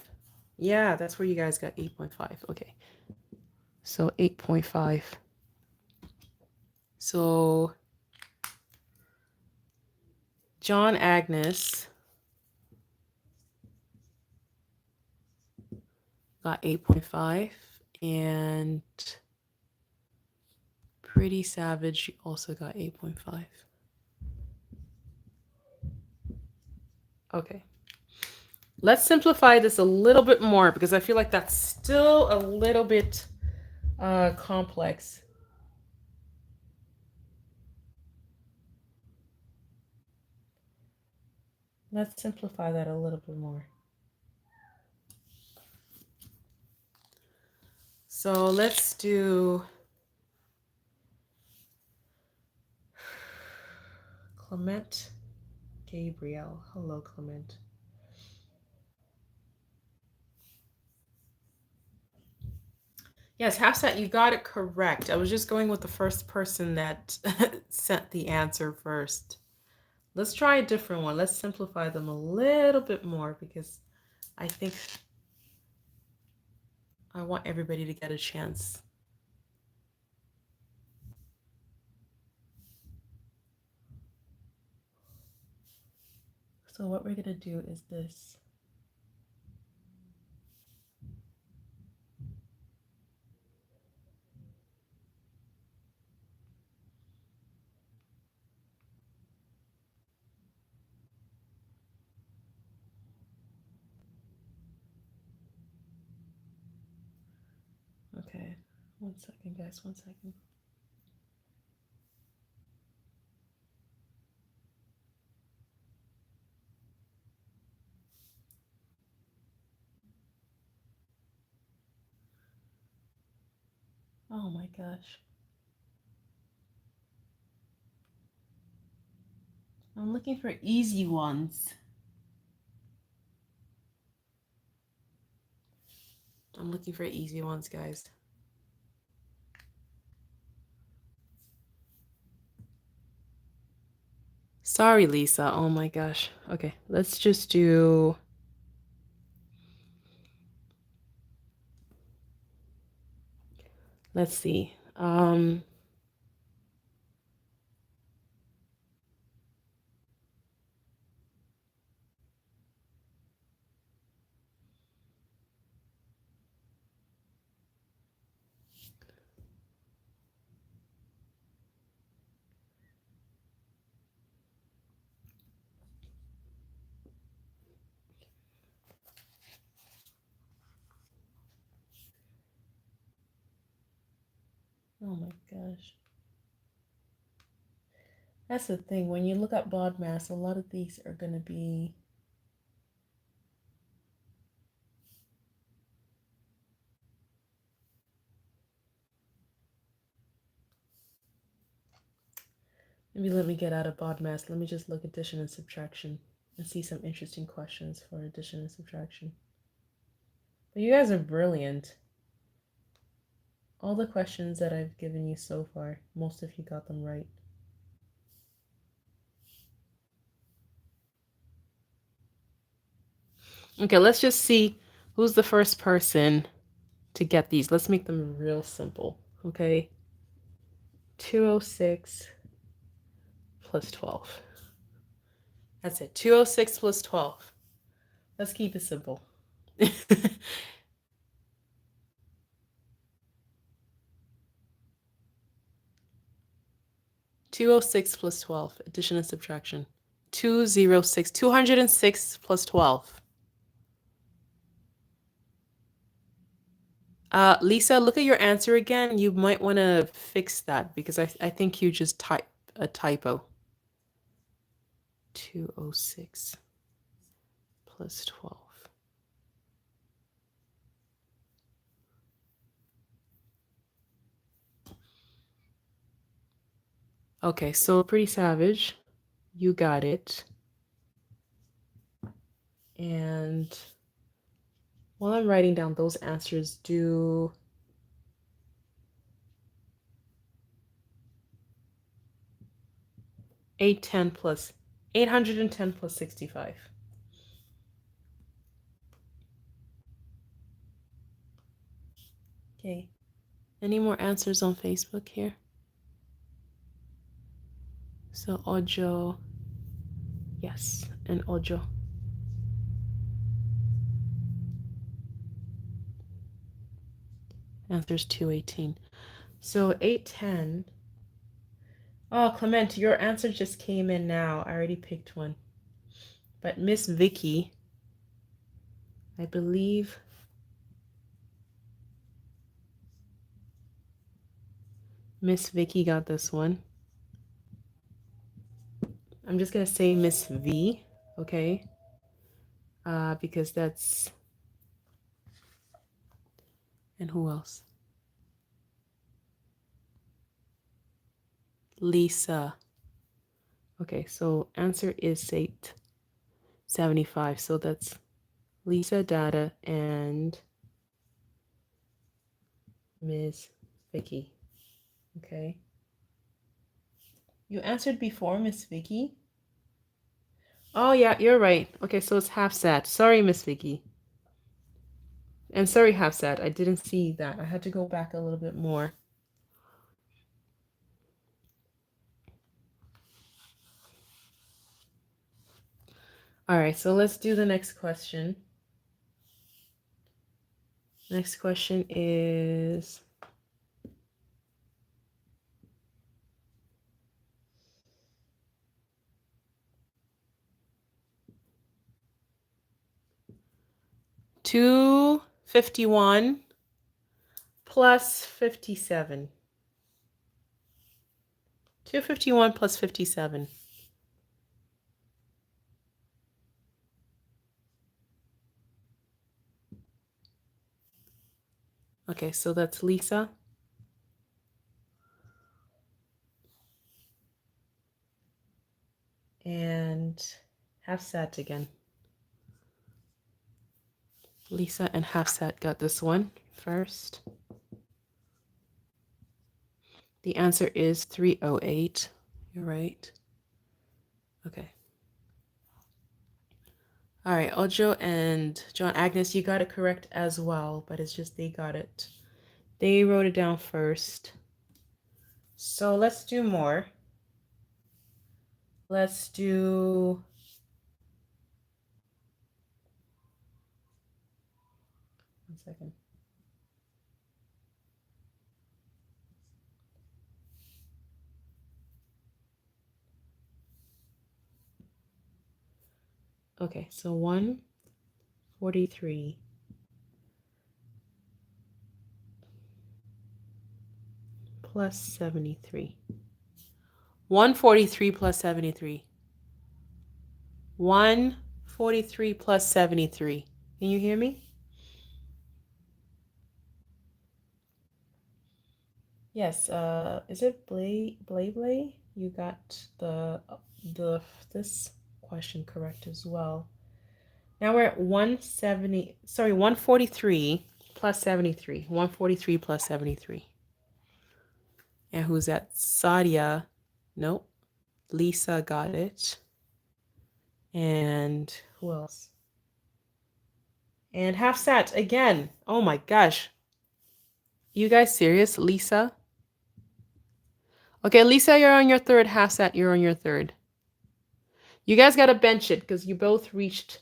Yeah, that's where you guys got 8.5. Okay. So 8.5. So John Agnes got 8.5, and Pretty Savage also got 8.5. Okay. Let's simplify this a little bit more, because I feel like that's still a little bit complex. Let's simplify that a little bit more. So let's do Clement Gabriel. Hello, Clement. Yes, Hafsat, you got it correct. I was just going with the first person that sent the answer first. Let's try a different one. Let's simplify them a little bit more because I think I want everybody to get a chance. So what we're going to do is this. Okay, 1 second, guys, 1 second. Oh my gosh. I'm looking for easy ones. I'm looking for easy ones, guys. Sorry, Lisa. Oh my gosh. Okay, let's just do... Let's see. Oh my gosh. That's the thing. When you look at BODMAS, a lot of these are going to be... Maybe let me get out of BODMAS. Let me just look at addition and subtraction and see some interesting questions for addition and subtraction. But you guys are brilliant. All the questions that I've given you so far, most of you got them right. Okay, let's just see who's the first person to get these. Let's make them real simple, okay? 206 plus 12. That's it. 206 plus 12. Let's keep it simple. 206 plus 12. Addition and subtraction. 206. 206 plus 12. Lisa, look at your answer again. You might want to fix that because I think you just typed a typo. 206 plus 12. Okay, so Pretty Savage, you got it. And while I'm writing down those answers, do 810 plus 65. Okay. Any more answers on Facebook here? So Ojo, yes, and Ojo. Answer's 218. So 810. Oh, Clement, your answer just came in now. I already picked one. But Miss Vicky, I believe Miss Vicky got this one. I'm just gonna say Miss V, okay? Because that's... And who else? Lisa. Okay, so answer is 875. So that's Lisa Dada and Ms. Vicky. Okay. You answered before, Miss Vicky? Oh, yeah, you're right. Okay, so it's Hafsat. Sorry, Miss Vicky. And sorry, Hafsat. I didn't see that. I had to go back a little bit more. All right, so let's do the next question. Next question is... $251 plus 57. 251 plus 57. Okay, so that's Lisa. And Hafsat again. Lisa and Hafsat got this one first. The answer is 308. You're right. Okay. All right, Ojo and John Agnes, you got it correct as well, but it's just they got it. They wrote it down first. So let's do more. Let's do... One second. Okay, so 143 plus 73. 143 plus 73. 143 plus 73. Can you hear me? Yes, is it Blay? You got this question correct as well. Now we're at 143 plus 73. 143 plus 73. And who's that? Sadia. Nope. Lisa got it. And who else? And Hafsat again. Oh my gosh. You guys serious? Lisa? Okay, Lisa, you're on your third. Hafsat, you're on your third. You guys gotta bench it because you both reached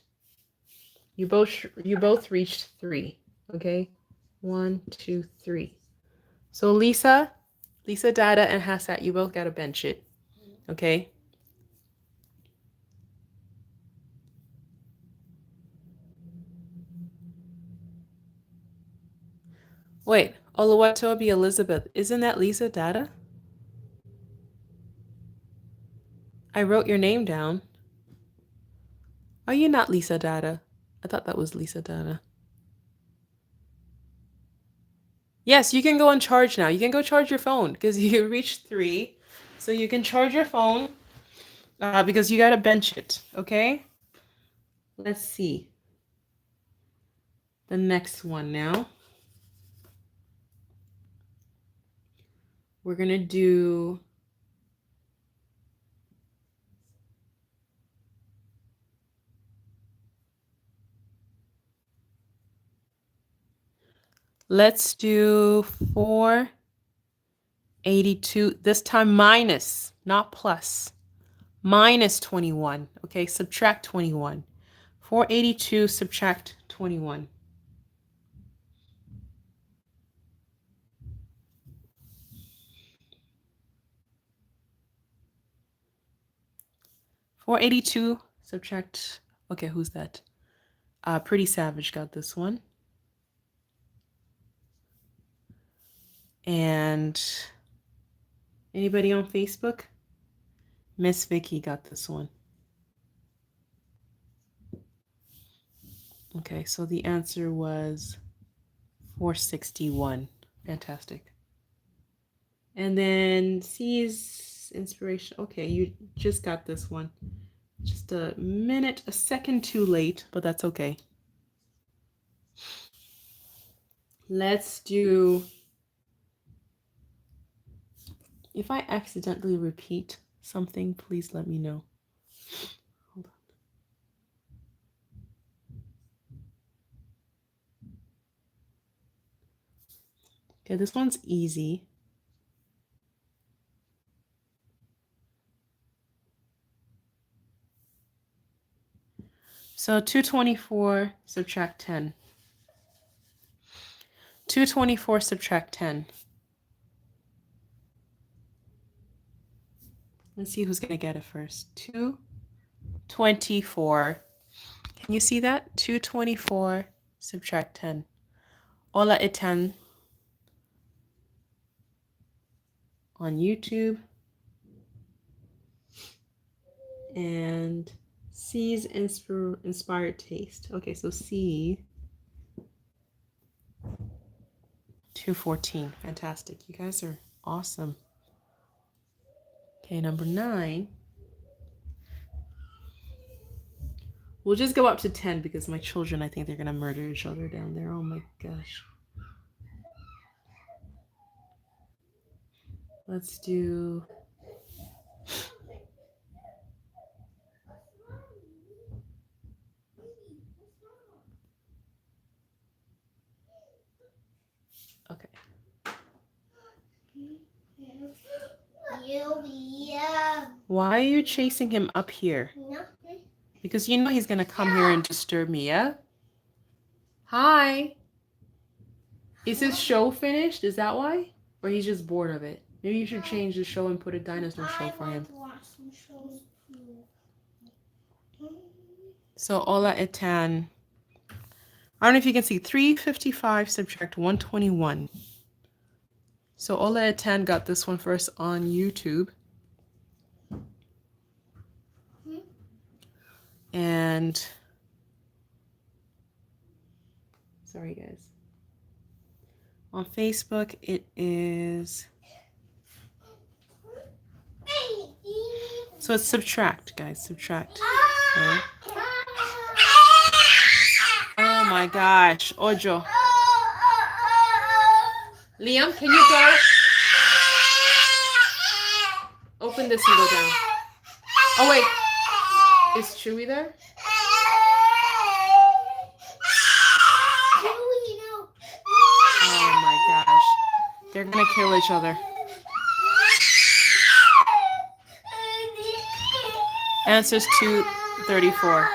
3. Okay? 1, 2, 3. So Lisa Dada, and Hafsat, you both gotta bench it. Okay? Wait, Oluwatobi Elizabeth, isn't that Lisa Dada? I wrote your name down. Are you not Lisa Dada? I thought that was Lisa Dada. Yes, you can go and charge now. You can go charge your phone because you reached 3. So you can charge your phone because you gotta bench it, okay? Let's see. The next one now. We're gonna do... Let's do 482. This time minus, not plus. Minus 21. Okay, subtract 21. 482 subtract 21. $482 subtract... Okay, who's that? Pretty Savage got this one. And anybody on Facebook? Miss Vicky got this one. Okay, so the answer was 461. Fantastic. And then C's Sees inspiration. Okay, you just got this one. Just a second too late, but that's okay. Let's do, if I accidentally repeat something, please let me know. Hold on. Okay, this one's easy. So 224 subtract 10. 224 subtract 10. Let's see who's going to get it first. 224. Can you see that? 224 subtract 10. Ola Itan on YouTube. And C's inspired taste. Okay, so C 214. Fantastic. You guys are awesome. Okay, number 9. We'll just go up to 10 because my children, I think they're going to murder each other down there. Oh my gosh. Let's do... Okay. Why are you chasing him up here? Because you know he's going to come here and disturb me, yeah? Hi. Is his show finished? Is that why? Or he's just bored of it? Maybe you should change the show and put a dinosaur show for him. So Ola Etan. I don't know if you can see. 355 subtract 121. So Ola Etan got this one first on YouTube. And sorry guys. On Facebook it is, so it's subtract, guys, subtract. Okay. Oh my gosh, Ojo. Liam, can you go? Open this and go down. Oh wait, is Chewy there? Oh my gosh, they're gonna kill each other. Answer's 234.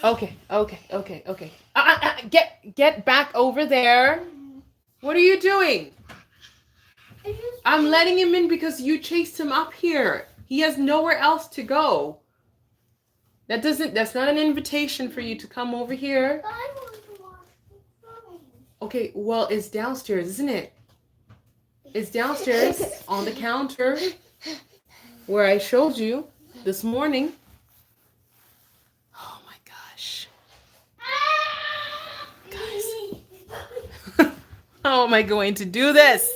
Okay. Get back over there. What are you doing? I'm letting him in because you chased him up here. He has nowhere else to go. That's not an invitation for you to come over here. Okay, well, it's downstairs, isn't it? It's downstairs on the counter where I showed you this morning. Oh my gosh. Guys. How am I going to do this?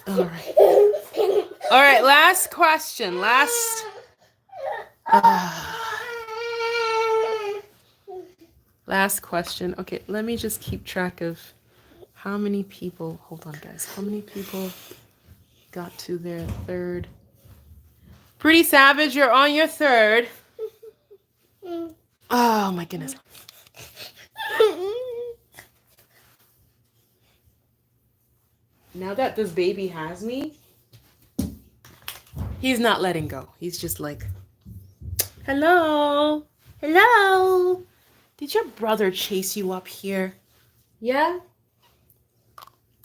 All right, last question. Last question. Okay, let me just keep track of how many people, hold on guys, how many people got to their third. Pretty Savage, you're on your third. Oh my goodness. Now that this baby has me, he's not letting go. He's just like, hello, hello. Did your brother chase you up here? Yeah?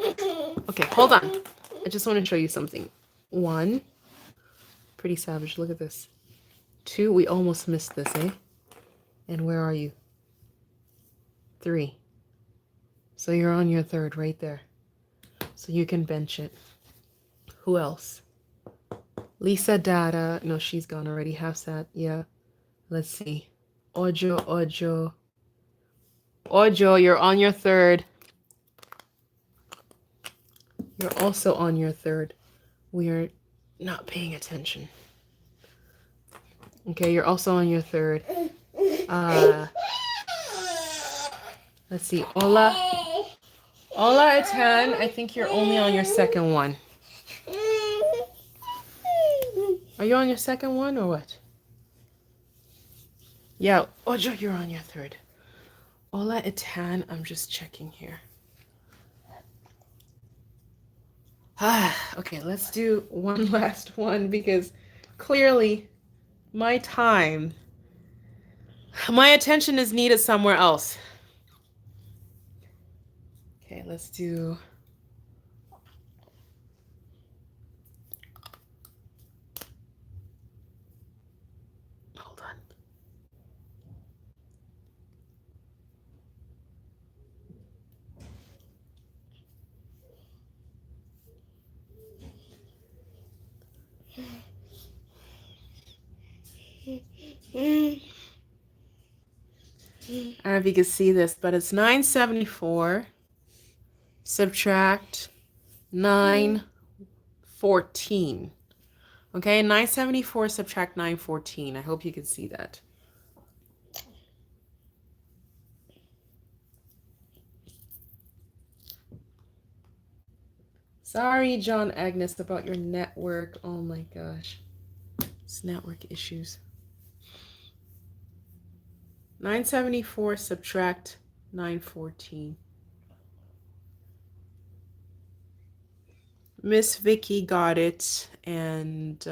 Okay, hold on. I just want to show you something. 1, Pretty Savage, look at this. 2, we almost missed this, eh? And where are you? 3. So you're on your third right there. So you can bench it. Who else? Lisa Dada. No, she's gone already. Hafsat. Yeah. Let's see. Ojo, Ojo. Ojo, you're on your third. You're also on your third. We are not paying attention. Okay, you're also on your third. Let's see. Ola. Ola Atan, I think you're only on your second one. Are you on your second one or what? Yeah, Ojo, you're on your third. Ola Atan, I'm just checking here. Okay, let's do one last one because clearly my attention is needed somewhere else. Okay, let's do. Hold on. I don't know if you can see this, but it's 974 subtract 914. Okay, 974 subtract 914. I hope you can see that. Sorry, John Agnes, about your network. Oh my gosh. It's network issues. 974 subtract 914. Miss Vicky got it, and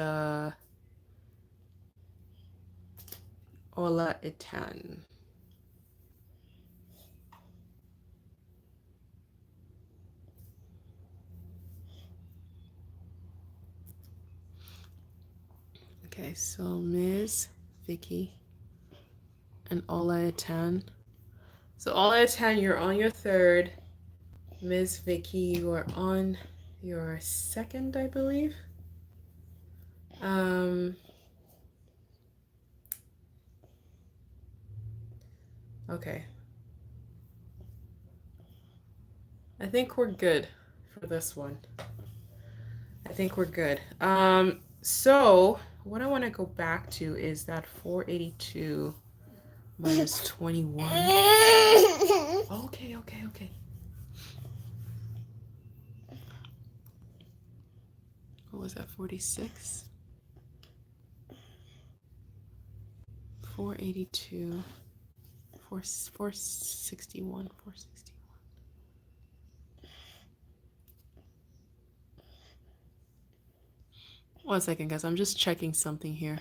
Ola Itan. Okay, so Ms. Vicky and Ola Itan. So Ola Itan, you're on your third. Ms. Vicky, you are on your second, I believe. Okay. I think we're good for this one. I think we're good. So what I want to go back to is that 482 minus 21. Okay. What was that, 46? 482, 461. One second, guys. I'm just checking something here.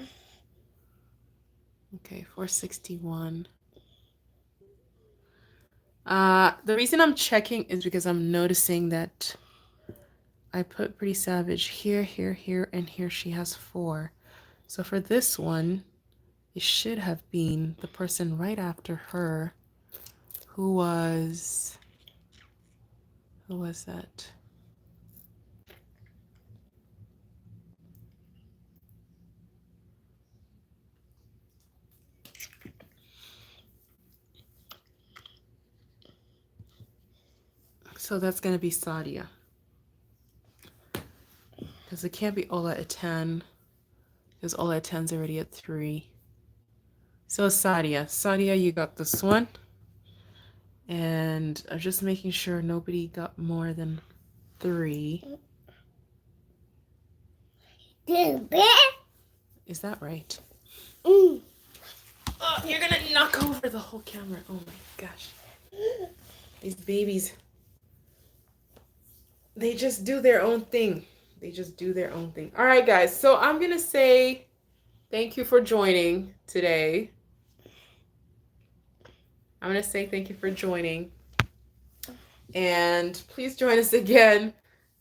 Okay, 461. The reason I'm checking is because I'm noticing that I put Pretty Savage here, and here she has 4. So for this one, it should have been the person right after her who was that? So that's going to be Sadia. Because it can't be Ola at 10. Because Ola at 10's already at 3. So Sadia. Sadia, you got this one. And I'm just making sure nobody got more than 3. Is that right? Oh, you're going to knock over the whole camera. Oh my gosh. These babies. They just do their own thing. All right, guys. So I'm going to say thank you for joining today. I'm going to say thank you for joining. And please join us again.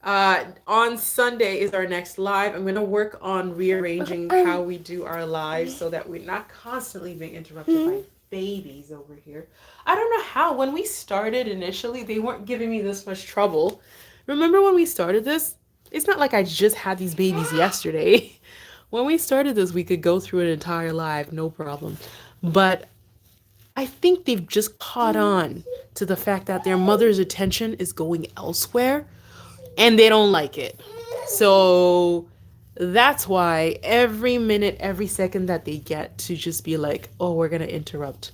On Sunday is our next live. I'm going to work on rearranging how we do our lives so that we're not constantly being interrupted by babies over here. I don't know how. When we started initially, they weren't giving me this much trouble. Remember when we started this? It's not like I just had these babies yesterday. When we started this, we could go through an entire live, no problem. But I think they've just caught on to the fact that their mother's attention is going elsewhere and they don't like it. So that's why every minute, every second that they get to just be like, oh, we're going to interrupt.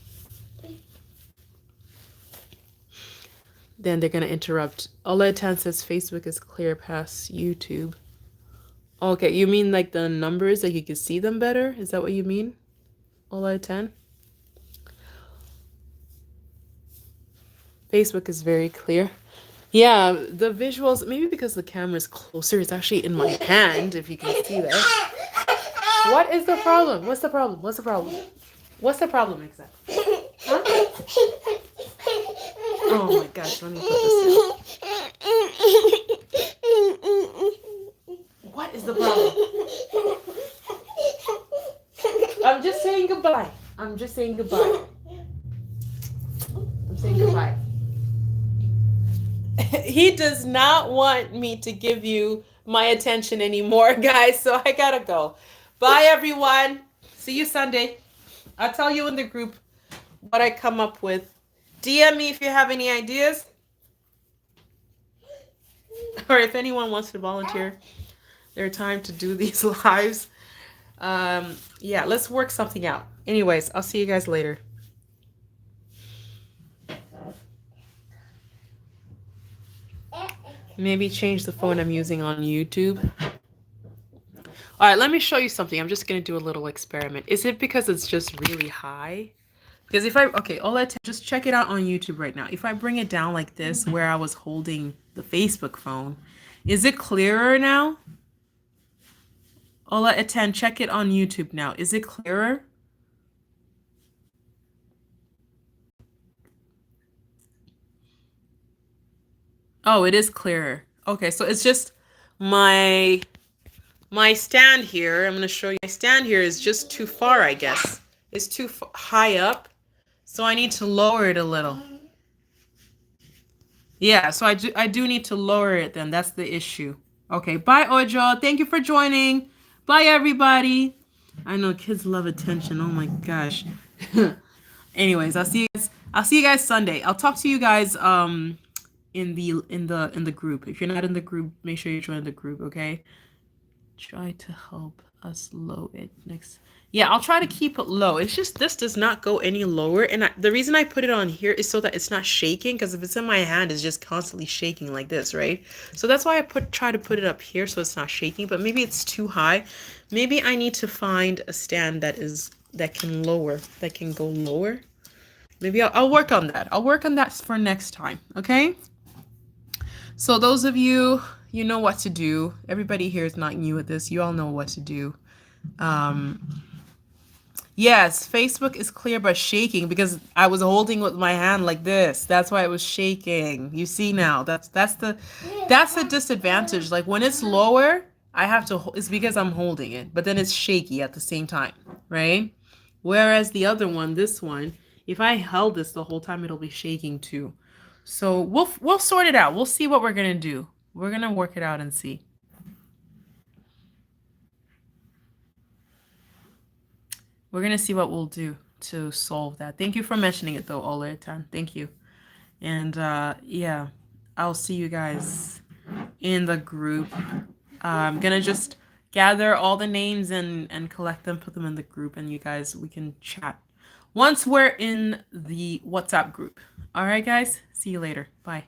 Then they're going to interrupt. Olatan says Facebook is clear past YouTube. Okay, you mean like the numbers, like you can see them better? Is that what you mean? Olatan? Facebook is very clear. Yeah, the visuals, maybe because the camera's closer, it's actually in my hand, if you can see that. What is the problem? What's the problem? What's the problem? What's the problem exactly? Huh? Oh my gosh, let me put this down. What is the problem? I'm just saying goodbye. I'm just saying goodbye. I'm saying goodbye. He does not want me to give you my attention anymore, guys, so I gotta go. Bye, everyone. See you Sunday. I'll tell you in the group what I come up with. DM me if you have any ideas. Or if anyone wants to volunteer their time to do these lives. Yeah, let's work something out. Anyways, I'll see you guys later. Maybe change the phone I'm using on YouTube. All right, let me show you something. I'm just going to do a little experiment. Is it because it's just really high? Because if I, okay, just check it out on YouTube right now. If I bring it down like this, where I was holding the Facebook phone, is it clearer now? Ola Eten, check it on YouTube now. Is it clearer? Oh, it is clearer. Okay, so it's just my stand here. I'm going to show you. My stand here is just too far, I guess. It's too high up. So I need to lower it a little. Yeah, so I do need to lower it then. That's the issue. Okay, bye, Ojo. Thank you for joining. Bye, everybody. I know kids love attention. Oh my gosh. Anyways, I'll see you guys Sunday. I'll talk to you guys in the group. If you're not in the group, make sure you join the group, okay? Try to help us low it next. Yeah, I'll try to keep it low. It's just this does not go any lower. And the reason I put it on here is so that it's not shaking, because if it's in my hand, it's just constantly shaking like this, right? So that's why I try to put it up here so it's not shaking, but maybe it's too high. Maybe I need to find a stand that can go lower. Maybe I'll work on that. I'll work on that for next time, okay? So those of you, you know what to do. Everybody here is not new at this. You all know what to do. Yes, Facebook is clear but shaking because I was holding with my hand like this. That's why it was shaking. You see now. That's the disadvantage. Like when it's lower, I have to it's because I'm holding it, but then it's shaky at the same time, right? Whereas the other one, this one, if I held this the whole time, it'll be shaking too. So we'll sort it out. We'll see what we're gonna do. We're gonna work it out and see. We're gonna see what we'll do to solve that. Thank you for mentioning it though, Oletan. Thank you. And yeah, I'll see you guys in the group. I'm gonna just gather all the names and collect them, put them in the group, and you guys, we can chat once we're in the WhatsApp group. All right, guys. See you later. Bye.